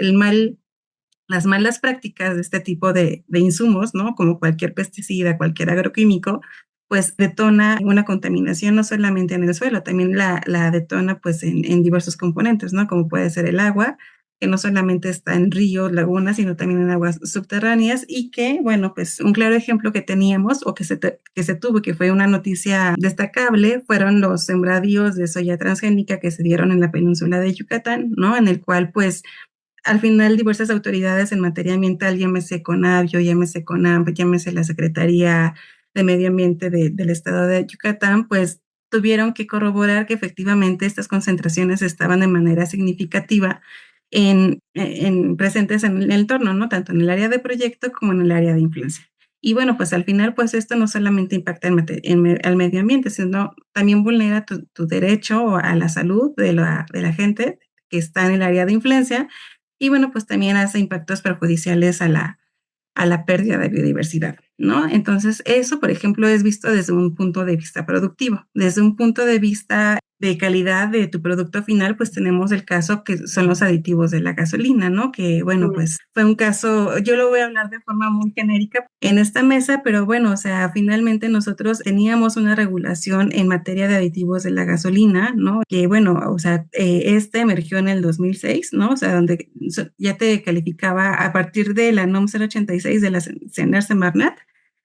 las malas prácticas de este tipo de insumos, ¿no? Como cualquier pesticida, cualquier agroquímico, pues detona una contaminación no solamente en el suelo, también la detona pues en diversos componentes, ¿no? Como puede ser el agua, que no solamente está en ríos, lagunas, sino también en aguas subterráneas y que, bueno, pues un claro ejemplo que teníamos o que se tuvo, que fue una noticia destacable, fueron los sembradíos de soya transgénica que se dieron en la península de Yucatán, ¿no? En el cual pues al final diversas autoridades en materia ambiental, llámese CONAVIO, llámese CONAMP, llámese la Secretaría de Medio Ambiente del Estado de Yucatán, pues tuvieron que corroborar que efectivamente estas concentraciones estaban de manera significativa presentes en el entorno, ¿no? Tanto en el área de proyecto como en el área de influencia. Y bueno, pues al final, pues esto no solamente impacta al medio ambiente, sino también vulnera tu derecho a la salud de la gente que está en el área de influencia y bueno, pues también hace impactos perjudiciales a la pérdida de biodiversidad, ¿no? Entonces, eso, por ejemplo, es visto desde un punto de vista productivo. Desde un punto de vista de calidad de tu producto final, pues tenemos el caso que son los aditivos de la gasolina, ¿no? Que, bueno, pues fue un caso, yo lo voy a hablar de forma muy genérica en esta mesa, pero bueno, o sea, finalmente nosotros teníamos una regulación en materia de aditivos de la gasolina, ¿no? Que, bueno, o sea, este emergió en el 2006, ¿no? O sea, donde ya te calificaba a partir de la NOM 086 de la CENER-Semarnat,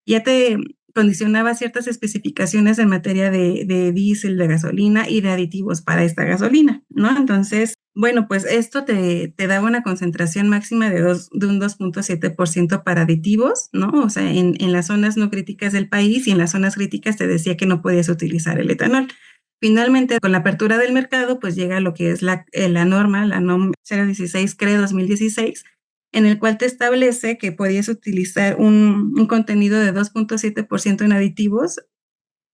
ya te condicionaba ciertas especificaciones en materia de diésel, de gasolina y de aditivos para esta gasolina, ¿no? Entonces, bueno, pues esto te daba una concentración máxima de un 2.7% para aditivos, ¿no? O sea, en las zonas no críticas del país y en las zonas críticas te decía que no podías utilizar el etanol. Finalmente, con la apertura del mercado, pues llega lo que es la norma, la NOM 016 CRE 2016, en el cual te establece que podías utilizar un contenido de 2.7% en aditivos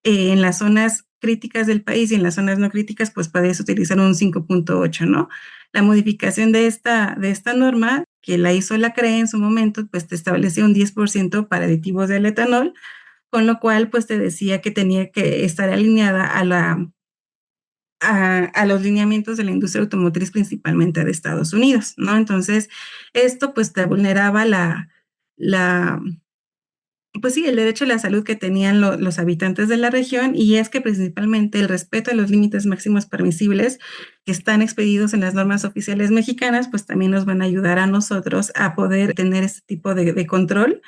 en las zonas críticas del país y en las zonas no críticas, pues podías utilizar un 5.8, ¿no? La modificación de esta norma, que la hizo la CRE en su momento, pues te establecía un 10% para aditivos del etanol, con lo cual, pues te decía que tenía que estar alineada a los lineamientos de la industria automotriz, principalmente de Estados Unidos, ¿no? Entonces, esto pues te vulneraba la, pues sí, el derecho a la salud que tenían los habitantes de la región y es que principalmente el respeto a los límites máximos permisibles que están expedidos en las normas oficiales mexicanas, pues también nos van a ayudar a nosotros a poder tener este tipo de control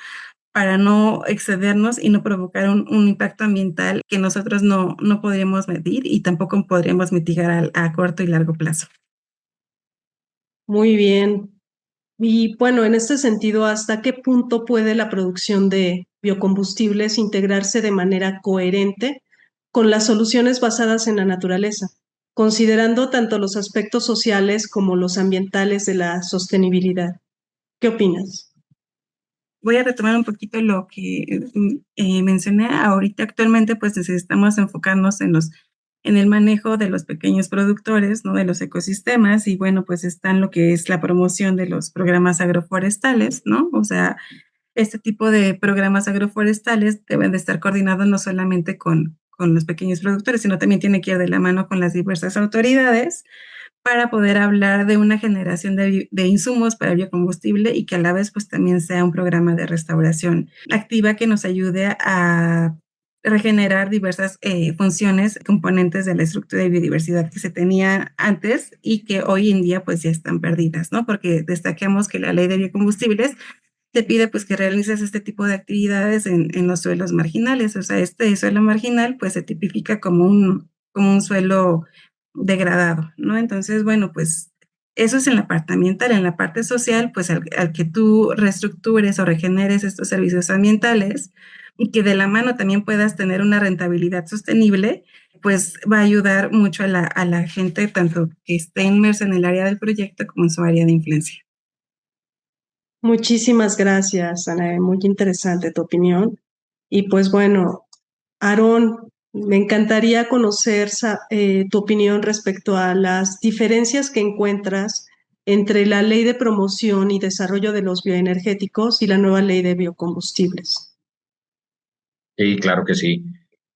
para no excedernos y no provocar un impacto ambiental que nosotros no podríamos medir y tampoco podríamos mitigar a corto y largo plazo. Muy bien. Y bueno, en este sentido, ¿hasta qué punto puede la producción de biocombustibles integrarse de manera coherente con las soluciones basadas en la naturaleza, considerando tanto los aspectos sociales como los ambientales de la sostenibilidad? ¿Qué opinas? Voy a retomar un poquito lo que mencioné ahorita. Actualmente, pues necesitamos enfocarnos en el manejo de los pequeños productores, ¿no? De los ecosistemas y bueno, pues están lo que es la promoción de los programas agroforestales, ¿no? O sea, este tipo de programas agroforestales deben de estar coordinados no solamente con los pequeños productores, sino también tiene que ir de la mano con las diversas autoridades para poder hablar de una generación de insumos para biocombustible y que a la vez pues también sea un programa de restauración activa que nos ayude a regenerar diversas funciones, componentes de la estructura de biodiversidad que se tenía antes y que hoy en día pues ya están perdidas, ¿no? Porque destaquemos que la ley de biocombustibles te pide pues que realices este tipo de actividades en los suelos marginales. O sea, este suelo marginal pues se tipifica como un suelo degradado, ¿no? Entonces, bueno, pues eso es en la parte ambiental. En la parte social, pues al que tú reestructures o regeneres estos servicios ambientales y que de la mano también puedas tener una rentabilidad sostenible, pues va a ayudar mucho a la gente, tanto que esté inmersa en el área del proyecto como en su área de influencia. Muchísimas gracias, Ana. Muy interesante tu opinión. Y pues bueno, Aarón, me encantaría conocer tu opinión respecto a las diferencias que encuentras entre la Ley de Promoción y Desarrollo de los Bioenergéticos y la nueva Ley de Biocombustibles. Sí, claro que sí.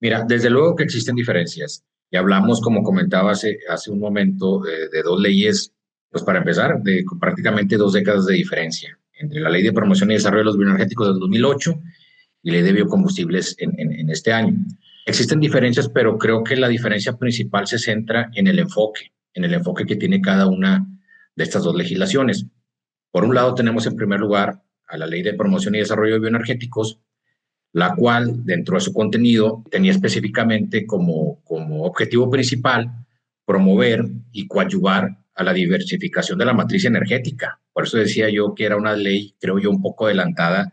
Mira, desde luego que existen diferencias. Y hablamos, como comentaba hace un momento, de dos leyes, pues para empezar, de prácticamente 2 décadas de diferencia entre la Ley de Promoción y Desarrollo de los Bioenergéticos del 2008 y Ley de Biocombustibles en este año. Existen diferencias, pero creo que la diferencia principal se centra en el enfoque que tiene cada una de estas dos legislaciones. Por un lado, tenemos en primer lugar a la Ley de Promoción y Desarrollo de Bioenergéticos, la cual dentro de su contenido tenía específicamente como objetivo principal promover y coadyuvar a la diversificación de la matriz energética. Por eso decía yo que era una ley, creo yo, un poco adelantada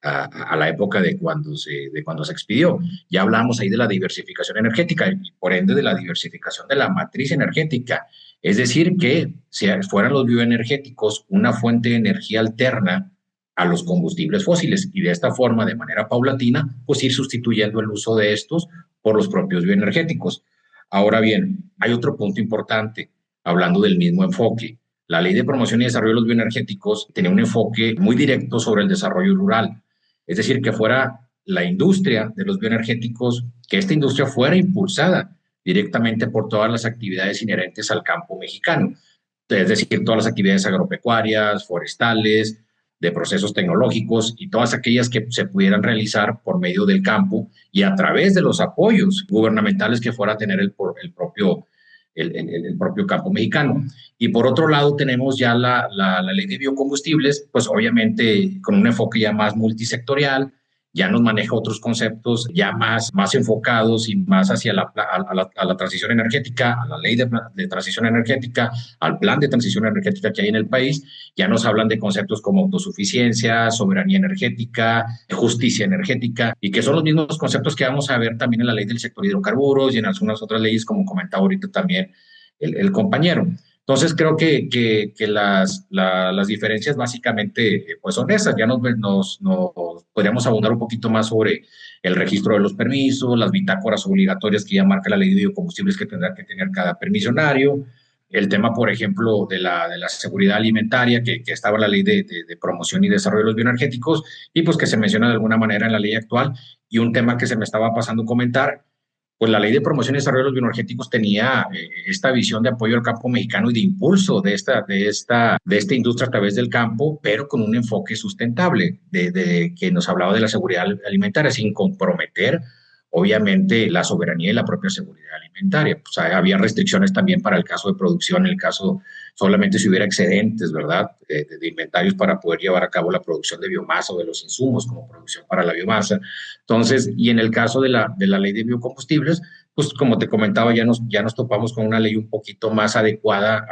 a la época de cuando se expidió. Ya hablamos ahí de la diversificación energética y por ende de la diversificación de la matriz energética. Es decir, que si fueran los bioenergéticos una fuente de energía alterna a los combustibles fósiles y de esta forma, de manera paulatina, pues ir sustituyendo el uso de estos por los propios bioenergéticos. Ahora bien, hay otro punto importante, hablando del mismo enfoque. La Ley de Promoción y Desarrollo de los Bioenergéticos tenía un enfoque muy directo sobre el desarrollo rural, es decir, que fuera la industria de los bioenergéticos, que esta industria fuera impulsada directamente por todas las actividades inherentes al campo mexicano, es decir, todas las actividades agropecuarias, forestales, de procesos tecnológicos y todas aquellas que se pudieran realizar por medio del campo y a través de los apoyos gubernamentales que fuera a tener el propio campo mexicano. Y por otro lado tenemos ya la ley de biocombustibles, pues obviamente con un enfoque ya más multisectorial, ya nos maneja otros conceptos ya más enfocados y más hacia a la transición energética, a la ley de transición energética, al plan de transición energética que hay en el país. Ya nos hablan de conceptos como autosuficiencia, soberanía energética, justicia energética, y que son los mismos conceptos que vamos a ver también en la ley del sector hidrocarburos y en algunas otras leyes, como comentaba ahorita también el compañero. Entonces creo que las diferencias básicamente pues son esas. Ya nos podríamos abundar un poquito más sobre el registro de los permisos, las bitácoras obligatorias que ya marca la ley de biocombustibles que tendrá que tener cada permisionario, el tema, por ejemplo, de la seguridad alimentaria que estaba en la ley de promoción y desarrollo de los bioenergéticos y pues que se menciona de alguna manera en la ley actual, y un tema que se me estaba pasando a comentar, pues la ley de promoción y desarrollo de los bioenergéticos tenía esta visión de apoyo al campo mexicano y de impulso de esta industria a través del campo, pero con un enfoque sustentable, que nos hablaba de la seguridad alimentaria, sin comprometer, obviamente, la soberanía y la propia seguridad alimentaria. Pues había restricciones también para el caso de producción, en el caso solamente si hubiera excedentes, ¿verdad?, de inventarios para poder llevar a cabo la producción de biomasa o de los insumos como producción para la biomasa. Entonces, y en el caso de la ley de biocombustibles, pues como te comentaba, ya nos topamos con una ley un poquito más adecuada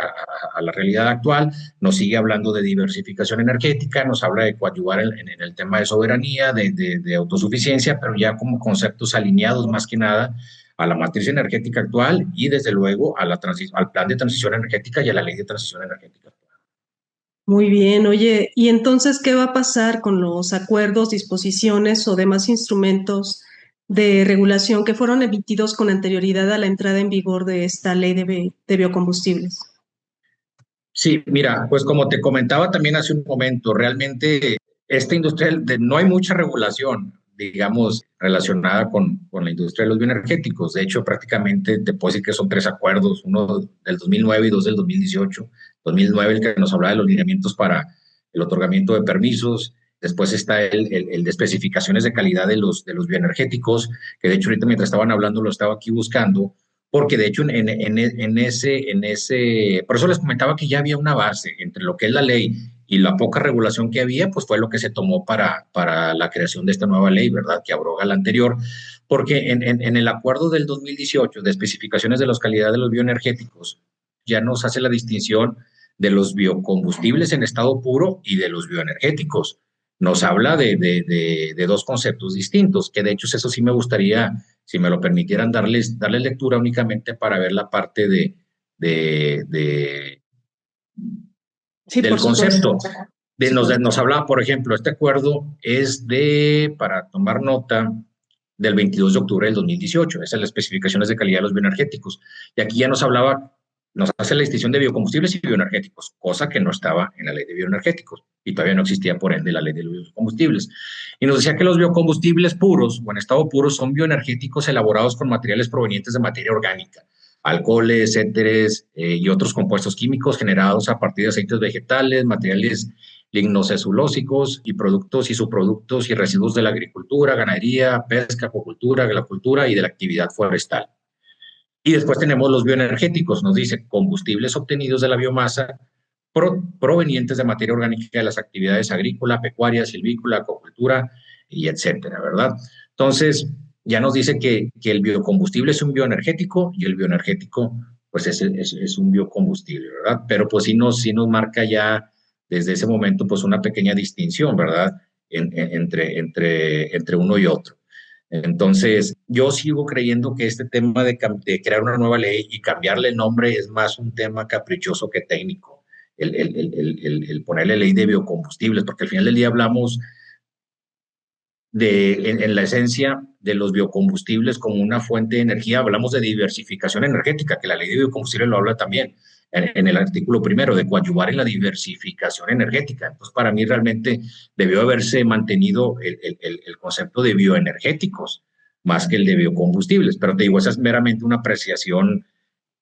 a la realidad actual. Nos sigue hablando de diversificación energética, nos habla de coadyuvar en el tema de soberanía, de autosuficiencia, pero ya como conceptos alineados más que nada a la matriz energética actual y desde luego al plan de transición energética y a la ley de transición energética. Muy bien, oye, ¿y entonces qué va a pasar con los acuerdos, disposiciones o demás instrumentos de regulación que fueron emitidos con anterioridad a la entrada en vigor de esta ley de biocombustibles? Sí, mira, pues como te comentaba también hace un momento, realmente esta industria, no hay mucha regulación, digamos, relacionada con la industria de los bioenergéticos. De hecho, prácticamente te puedo decir que son 3 acuerdos, uno del 2009 y dos del 2018. 2009 el que nos hablaba de los lineamientos para el otorgamiento de permisos. Después está el de especificaciones de calidad de los bioenergéticos, que de hecho ahorita mientras estaban hablando lo estaba aquí buscando, porque de hecho por eso les comentaba que ya había una base entre lo que es la ley y la poca regulación que había, pues fue lo que se tomó para la creación de esta nueva ley, ¿verdad? Que abroga la anterior, porque en el acuerdo del 2018 de especificaciones de la calidad de los bioenergéticos, ya nos hace la distinción de los biocombustibles en estado puro y de los bioenergéticos. Nos habla de dos conceptos distintos, que de hecho eso sí me gustaría, si me lo permitieran, darles lectura únicamente para ver la parte de Sí, del por supuesto. concepto. Nos hablaba, por ejemplo, este acuerdo es para tomar nota, del 22 de octubre del 2018, esas son las especificaciones de calidad de los bioenergéticos. Y aquí ya nos hace la distinción de biocombustibles y bioenergéticos, cosa que no estaba en la ley de bioenergéticos y todavía no existía, por ende, la ley de los biocombustibles. Y nos decía que los biocombustibles puros o en estado puro son bioenergéticos elaborados con materiales provenientes de materia orgánica, alcoholes, éteres y otros compuestos químicos generados a partir de aceites vegetales, materiales lignocesulósicos y productos y subproductos y residuos de la agricultura, ganadería, pesca, acuacultura, agricultura y de la actividad forestal. Y después tenemos los bioenergéticos, nos dice combustibles obtenidos de la biomasa provenientes de materia orgánica de las actividades agrícola, pecuaria, silvícola, acuacultura y etcétera, ¿verdad? Entonces, ya nos dice que el biocombustible es un bioenergético y el bioenergético pues es un biocombustible, ¿verdad? Pero pues sí nos marca ya desde ese momento pues una pequeña distinción, ¿verdad? Entre uno y otro. Entonces, yo sigo creyendo que este tema de crear una nueva ley y cambiarle el nombre es más un tema caprichoso que técnico. El ponerle ley de biocombustibles, porque al final del día hablamos en la esencia de los biocombustibles como una fuente de energía, hablamos de diversificación energética, que la ley de biocombustibles lo habla también en el artículo primero, de coadyuvar en la diversificación energética. Entonces, para mí realmente debió haberse mantenido el concepto de bioenergéticos más que el de biocombustibles, pero te digo, esa es meramente una apreciación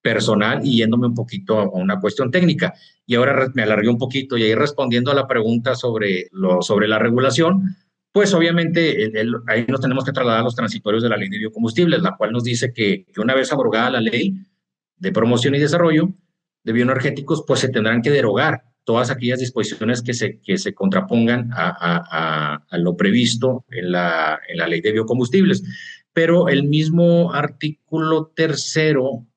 personal y yéndome un poquito a una cuestión técnica. Y ahora me alargué un poquito y ahí respondiendo a la pregunta sobre la regulación, pues obviamente ahí nos tenemos que trasladar a los transitorios de la ley de biocombustibles, la cual nos dice que una vez abrogada la ley de promoción y desarrollo de bioenergéticos, pues se tendrán que derogar todas aquellas disposiciones que se contrapongan a lo previsto en la ley de biocombustibles. Pero el mismo artículo tercero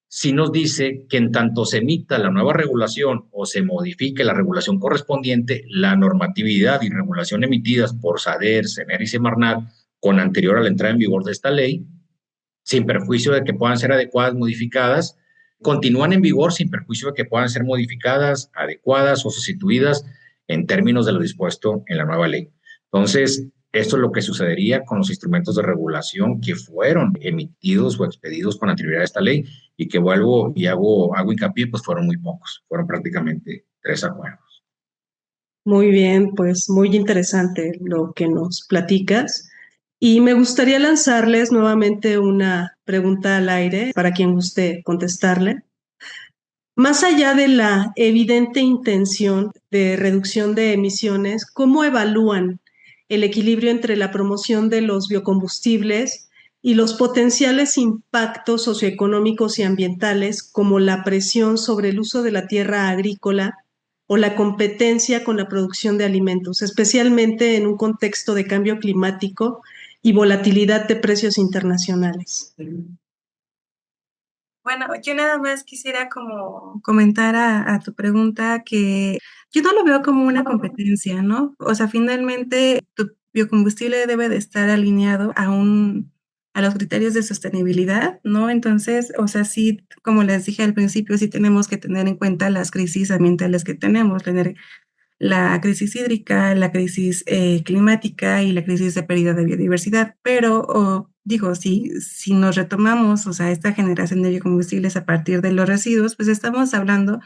sí nos dice que en tanto se emita la nueva regulación o se modifique la regulación correspondiente, la normatividad y regulación emitidas por SADER, CENER y Semarnat con anterior a la entrada en vigor de esta ley, sin perjuicio de que puedan ser adecuadas, modificadas, continúan en vigor sin perjuicio de que puedan ser modificadas, adecuadas o sustituidas en términos de lo dispuesto en la nueva ley. Entonces, esto es lo que sucedería con los instrumentos de regulación que fueron emitidos o expedidos con anterioridad a esta ley y que vuelvo y hago hincapié, pues fueron muy pocos, fueron prácticamente 3 acuerdos. Muy bien, pues muy interesante lo que nos platicas. Y me gustaría lanzarles nuevamente una pregunta al aire para quien guste contestarle. Más allá de la evidente intención de reducción de emisiones, ¿cómo evalúan el equilibrio entre la promoción de los biocombustibles y los potenciales impactos socioeconómicos y ambientales, como la presión sobre el uso de la tierra agrícola o la competencia con la producción de alimentos, especialmente en un contexto de cambio climático y volatilidad de precios internacionales? Bueno, yo nada más quisiera como comentar a tu pregunta que yo no lo veo como una competencia, ¿no? O sea, finalmente tu biocombustible debe de estar alineado a los criterios de sostenibilidad, ¿no? Entonces, o sea, sí, como les dije al principio, sí tenemos que tener en cuenta las crisis ambientales que tenemos, la crisis hídrica, la crisis climática y la crisis de pérdida de biodiversidad. Pero digo, si nos retomamos, o sea, esta generación de biocombustibles a partir de los residuos, pues estamos hablando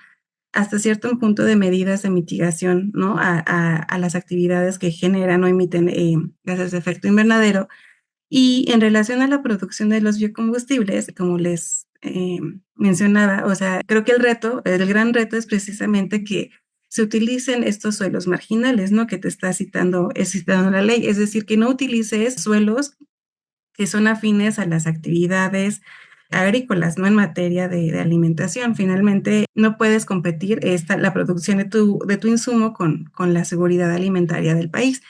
hasta cierto punto de medidas de mitigación, ¿no? A las actividades que generan o emiten gases de efecto invernadero. Y en relación a la producción de los biocombustibles, como les mencionaba, o sea, creo que el gran reto es precisamente que se utilicen estos suelos marginales, ¿no? Que te está citando la ley, es decir, que no utilices suelos que son afines a las actividades agrícolas, no en materia de alimentación. Finalmente, no puedes competir la producción de tu insumo con la seguridad alimentaria del país.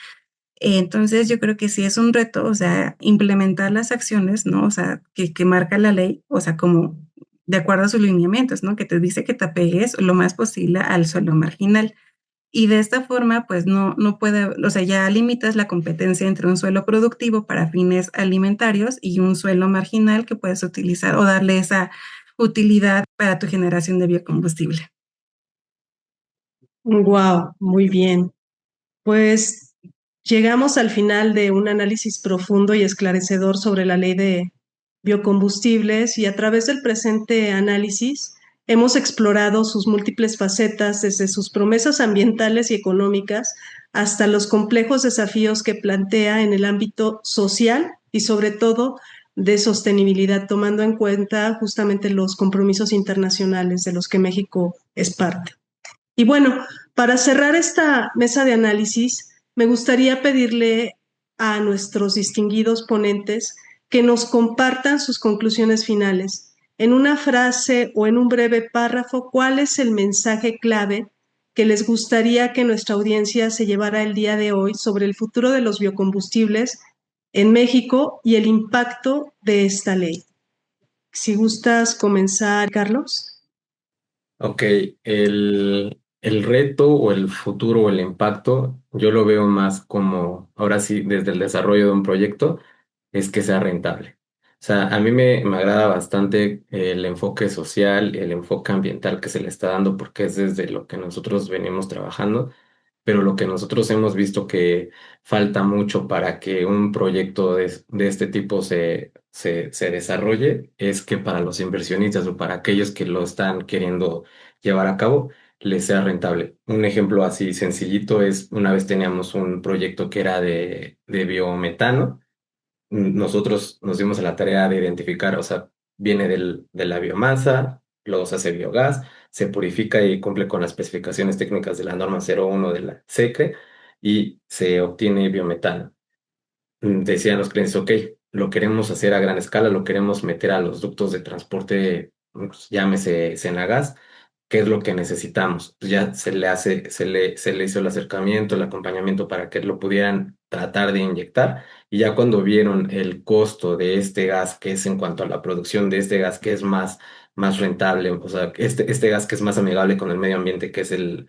Entonces, yo creo que sí es un reto, o sea, implementar las acciones, ¿no? O sea, que marca la ley, o sea, como de acuerdo a sus lineamientos, ¿no? Que te dice que te apegues lo más posible al suelo marginal. Y de esta forma, pues no puede, o sea, ya limitas la competencia entre un suelo productivo para fines alimentarios y un suelo marginal que puedes utilizar o darle esa utilidad para tu generación de biocombustible. Wow, muy bien. Pues llegamos al final de un análisis profundo y esclarecedor sobre la ley de biocombustibles y a través del presente análisis hemos explorado sus múltiples facetas desde sus promesas ambientales y económicas hasta los complejos desafíos que plantea en el ámbito social y sobre todo de sostenibilidad, tomando en cuenta justamente los compromisos internacionales de los que México es parte. Y bueno, para cerrar esta mesa de análisis, me gustaría pedirle a nuestros distinguidos ponentes que nos compartan sus conclusiones finales. En una frase o en un breve párrafo, ¿cuál es el mensaje clave que les gustaría que nuestra audiencia se llevara el día de hoy sobre el futuro de los biocombustibles en México y el impacto de esta ley? Si gustas comenzar, Carlos. Ok, el reto o el futuro o el impacto, yo lo veo más como, ahora sí, desde el desarrollo de un proyecto, es que sea rentable. O sea, a mí me agrada bastante el enfoque social, el enfoque ambiental que se le está dando, porque es desde lo que nosotros venimos trabajando, pero lo que nosotros hemos visto que falta mucho para que un proyecto de este tipo se desarrolle es que para los inversionistas o para aquellos que lo están queriendo llevar a cabo, les sea rentable. Un ejemplo así sencillito es, una vez teníamos un proyecto que era de biometano. Nosotros nos dimos a la tarea de identificar, o sea, viene de la biomasa, luego se hace biogás, se purifica y cumple con las especificaciones técnicas de la norma 01 de la SECRE y se obtiene biometano. Decían los clientes, ok, lo queremos hacer a gran escala, lo queremos meter a los ductos de transporte, pues, llámese Senagas, ¿qué es lo que necesitamos? Pues ya se le hizo el acercamiento, el acompañamiento para que lo pudieran tratar de inyectar. Y ya cuando vieron el costo de este gas, que es en cuanto a la producción de este gas, que es más rentable, o sea, este gas que es más amigable con el medio ambiente, que es el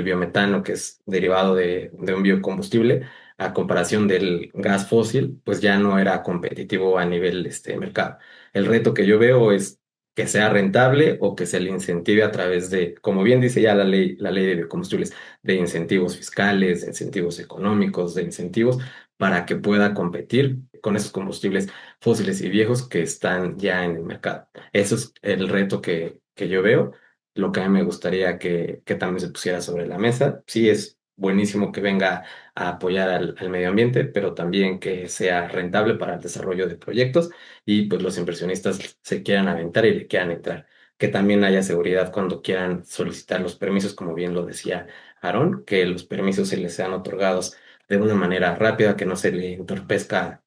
biometano, que es derivado de un biocombustible, a comparación del gas fósil, pues ya no era competitivo a nivel mercado. El reto que yo veo es que sea rentable o que se le incentive a través de, como bien dice ya la ley de biocombustibles, de incentivos fiscales, de incentivos económicos, de incentivos para que pueda competir con esos combustibles fósiles y viejos que están ya en el mercado. Eso es el reto que yo veo. Lo que a mí me gustaría que también se pusiera sobre la mesa. Sí, es buenísimo que venga a apoyar al medio ambiente, pero también que sea rentable para el desarrollo de proyectos y pues los inversionistas se quieran aventar y le quieran entrar. Que también haya seguridad cuando quieran solicitar los permisos, como bien lo decía Aarón, que los permisos se les sean otorgados de una manera rápida, que no se le entorpezca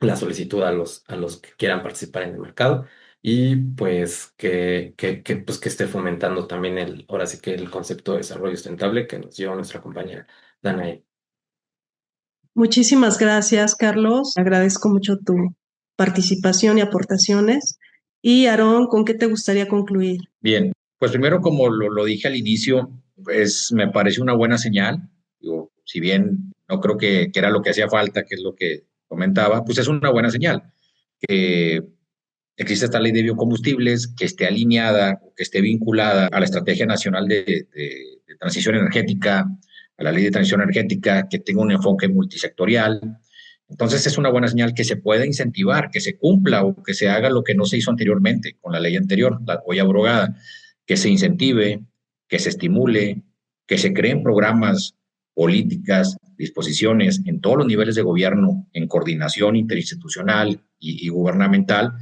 la solicitud a los que quieran participar en el mercado y pues pues, que esté fomentando también ahora sí que el concepto de desarrollo sustentable que nos dio nuestra compañera Danae. Muchísimas gracias, Carlos. Agradezco mucho tu participación y aportaciones. Y Aarón, ¿con qué te gustaría concluir? Bien, pues primero, como lo dije al inicio, pues me parece una buena señal. Digo, si bien no creo que era lo que hacía falta, que es lo que comentaba, pues es una buena señal que existe esta ley de biocombustibles, que esté alineada, que esté vinculada a la Estrategia Nacional de Transición Energética, a la Ley de Transición Energética, que tenga un enfoque multisectorial. Entonces es una buena señal que se pueda incentivar, que se cumpla o que se haga lo que no se hizo anteriormente con la ley anterior, la hoy abrogada, que se incentive, que se estimule, que se creen programas, políticas, disposiciones en todos los niveles de gobierno, en coordinación interinstitucional y gubernamental,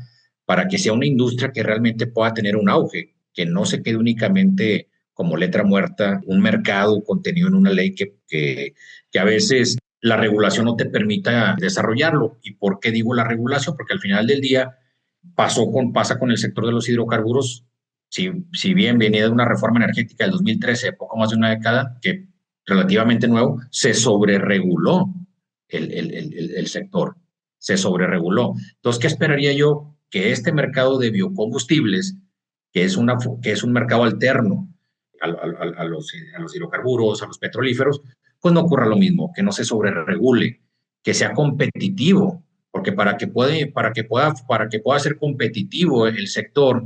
para que sea una industria que realmente pueda tener un auge, que no se quede únicamente como letra muerta, un mercado contenido en una ley que a veces la regulación no te permita desarrollarlo. ¿Y por qué digo la regulación? Porque al final del día pasa con el sector de los hidrocarburos. Si bien venía de una reforma energética del 2013, poco más de una década, que relativamente nuevo, se sobrereguló el sector, se sobrereguló. Entonces, ¿qué esperaría yo? Que este mercado de biocombustibles, que es un mercado alterno a los hidrocarburos, a los petrolíferos, pues no ocurra lo mismo, que no se sobreregule, que sea competitivo, porque para que pueda ser competitivo el sector,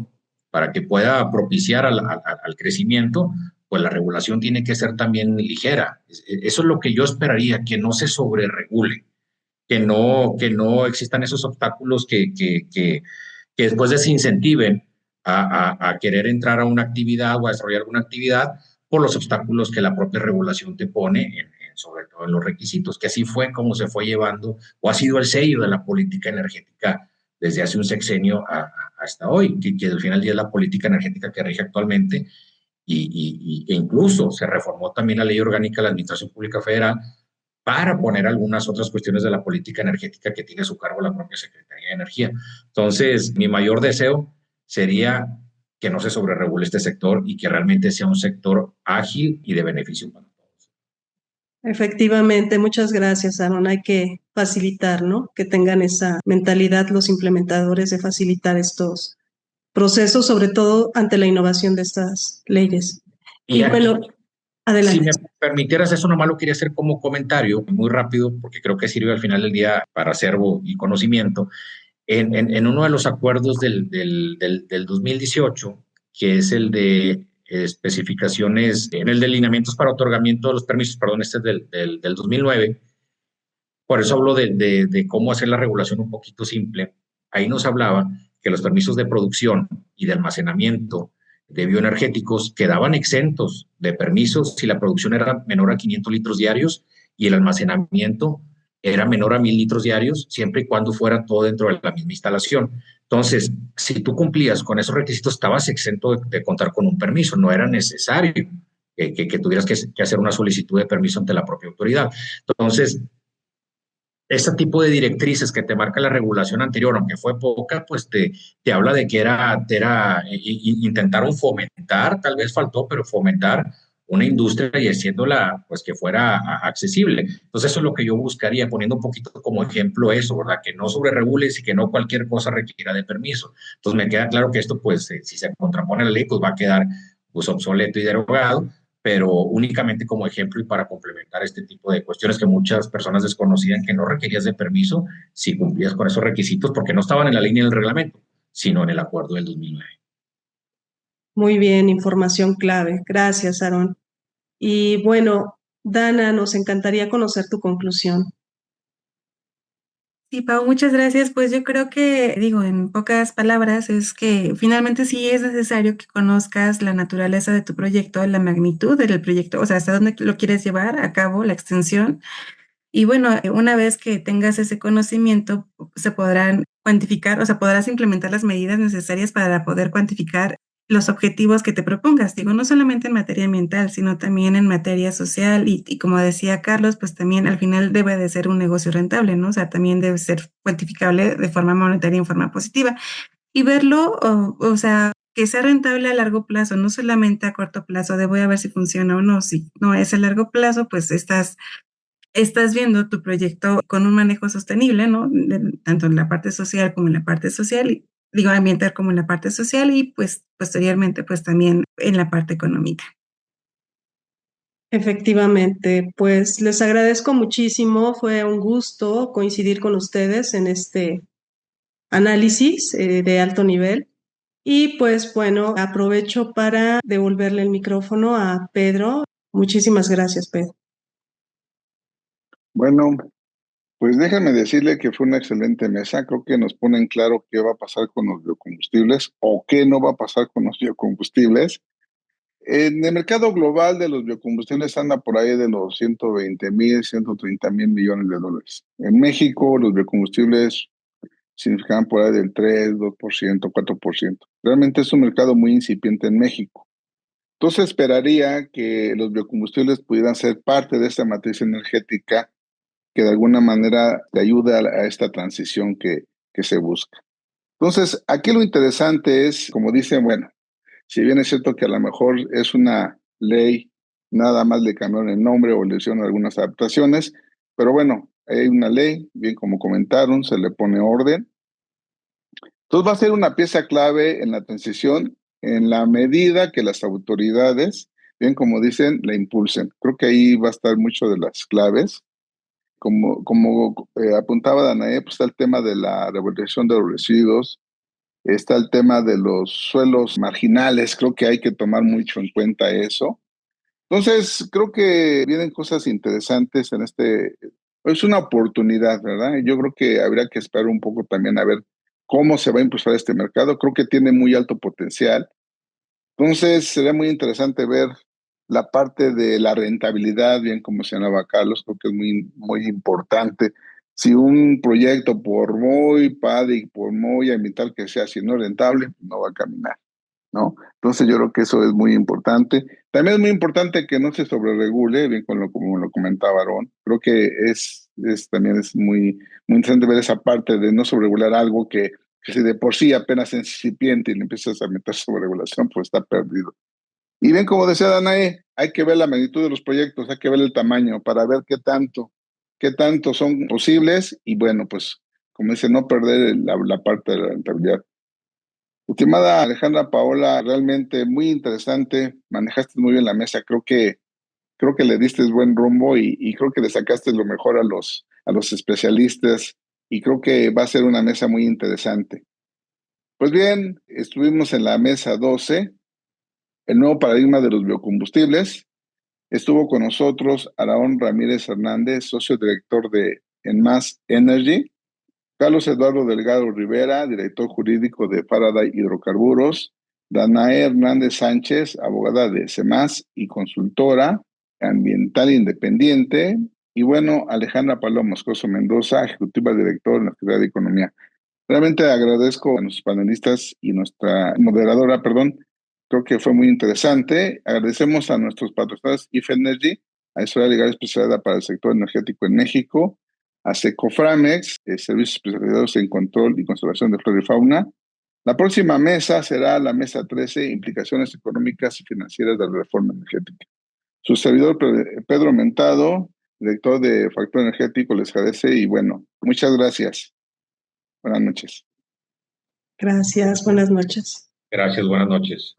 para que pueda propiciar al crecimiento, pues la regulación tiene que ser también ligera. Eso es lo que yo esperaría, que no se sobreregule, que no existan esos obstáculos que después desincentiven a querer entrar a una actividad o a desarrollar alguna actividad por los obstáculos que la propia regulación te pone, sobre todo en los requisitos, que así fue como se fue llevando, o ha sido el sello de la política energética desde hace un sexenio hasta hoy, que al final del día es la política energética que rige actualmente, e incluso se reformó también la Ley Orgánica de la Administración Pública Federal para poner algunas otras cuestiones de la política energética que tiene a su cargo la propia Secretaría de Energía. Entonces, mi mayor deseo sería que no se sobreregule este sector y que realmente sea un sector ágil y de beneficio para todos. Efectivamente, muchas gracias, Aaron. Hay que facilitar, ¿no? Que tengan esa mentalidad los implementadores de facilitar estos procesos, sobre todo ante la innovación de estas leyes. Y bueno, adelante. Si me permitieras, eso nomás lo quería hacer como comentario, muy rápido, porque creo que sirve al final del día para acervo y conocimiento. En uno de los acuerdos del 2018, que es el de especificaciones, en el de lineamientos para otorgamiento de los permisos, perdón, este es del 2009, por eso hablo de cómo hacer la regulación un poquito simple. Ahí nos hablaba que los permisos de producción y de almacenamiento de bioenergéticos quedaban exentos de permisos si la producción era menor a 500 litros diarios y el almacenamiento era menor a 1000 litros diarios, siempre y cuando fuera todo dentro de la misma instalación. Entonces, si tú cumplías con esos requisitos, estabas exento de contar con un permiso, no era necesario que tuvieras que hacer una solicitud de permiso ante la propia autoridad. Entonces, ese tipo de directrices que te marca la regulación anterior, aunque fue poca, pues te habla de que intentaron fomentar, tal vez faltó, pero fomentar una industria y haciéndola pues que fuera accesible. Entonces eso es lo que yo buscaría, poniendo un poquito como ejemplo eso, ¿verdad? Que no sobreregules y que no cualquier cosa requiera de permiso. Entonces me queda claro que esto pues si se contrapone a la ley pues va a quedar pues obsoleto y derogado, pero únicamente como ejemplo y para complementar este tipo de cuestiones que muchas personas desconocían, que no requerías de permiso si cumplías con esos requisitos porque no estaban en la línea del reglamento, sino en el acuerdo del 2009. Muy bien, información clave. Gracias, Aaron. Y bueno, Dana, nos encantaría conocer tu conclusión. Sí, Pau, muchas gracias. Pues yo creo que, digo, en pocas palabras, es que finalmente sí es necesario que conozcas la naturaleza de tu proyecto, la magnitud del proyecto, o sea, hasta dónde lo quieres llevar a cabo, la extensión. Y bueno, una vez que tengas ese conocimiento, se podrán cuantificar, o sea, podrás implementar las medidas necesarias para poder cuantificar los objetivos que te propongas. Digo, no solamente en materia ambiental, sino también en materia social y como decía Carlos, pues también al final debe de ser un negocio rentable, ¿no? O sea, también debe ser cuantificable de forma monetaria y en forma positiva. Y verlo, o sea, que sea rentable a largo plazo, no solamente a corto plazo de voy a ver si funciona o no. Si no es a largo plazo, pues estás viendo tu proyecto con un manejo sostenible, ¿no? Tanto en la parte social como en la parte social, digo, ambiental como en la parte social y pues posteriormente pues también en la parte económica. Efectivamente, pues les agradezco muchísimo, fue un gusto coincidir con ustedes en este análisis de alto nivel. Y pues bueno, aprovecho para devolverle el micrófono a Pedro. Muchísimas gracias, Pedro. Bueno, pues déjame decirle que fue una excelente mesa. Creo que nos pone en claro qué va a pasar con los biocombustibles o qué no va a pasar con los biocombustibles. En el mercado global de los biocombustibles anda por ahí de los 120,000, 130,000 millones de dólares. En México los biocombustibles significaban por ahí del 3, 2%, 4%. Realmente es un mercado muy incipiente en México. Entonces esperaría que los biocombustibles pudieran ser parte de esta matriz energética que de alguna manera te ayude a esta transición que se busca. Entonces, aquí lo interesante es, como dicen, bueno, si bien es cierto que a lo mejor es una ley, nada más le cambiaron el nombre o le hicieron algunas adaptaciones, pero bueno, hay una ley, bien como comentaron, se le pone orden. Entonces va a ser una pieza clave en la transición en la medida que las autoridades, bien como dicen, la impulsen. Creo que ahí va a estar mucho de las claves. Como apuntaba Danae, pues está el tema de la revalorización de los residuos, está el tema de los suelos marginales, creo que hay que tomar mucho en cuenta eso. Entonces, creo que vienen cosas interesantes en es una oportunidad, ¿verdad? Yo creo que habría que esperar un poco también a ver cómo se va a impulsar este mercado. Creo que tiene muy alto potencial. Entonces, sería muy interesante ver la parte de la rentabilidad, bien como señalaba Carlos, creo que es muy, muy importante. Si un proyecto, por muy padre y por muy ambiental que sea, si no es rentable, no va a caminar, ¿no? Entonces yo creo que eso es muy importante. También es muy importante que no se sobreregule, bien como lo comentaba Aarón. Creo que también es muy, muy interesante ver esa parte de no sobreregular algo que si de por sí apenas es incipiente y le empiezas a meter sobreregulación, pues está perdido. Y bien, como decía Danae, hay que ver la magnitud de los proyectos, hay que ver el tamaño para ver qué tanto son posibles y bueno, pues como dice, no perder la parte de la rentabilidad. Estimada Alejandra Paola, realmente muy interesante, manejaste muy bien la mesa, creo que le diste buen rumbo y creo que le sacaste lo mejor a a los especialistas y creo que va a ser una mesa muy interesante. Pues bien, estuvimos en la mesa 12, el nuevo paradigma de los biocombustibles. Estuvo con nosotros Araón Ramírez Hernández, socio director de Enmas Energy, Carlos Eduardo Delgado Rivera, director jurídico de Faraday Hidrocarburos, Danae Hernández Sánchez, abogada de CEMAS y consultora ambiental independiente, y bueno, Alejandra Paloma Moscoso Mendoza, ejecutiva directora de la Secretaría de Economía. Realmente agradezco a nuestros panelistas y nuestra moderadora, perdón, creo que fue muy interesante. Agradecemos a nuestros patrocinadores IFE Energy, a Asesoría Legal Especializada para el Sector Energético en México, a Secoframex, servicios especializados en control y conservación de flora y fauna. La próxima mesa será la mesa 13, implicaciones económicas y financieras de la reforma energética. Su servidor Pedro Mentado, director de Factor Energético, les agradece y bueno, muchas gracias. Buenas noches. Gracias, buenas noches. Gracias, buenas noches.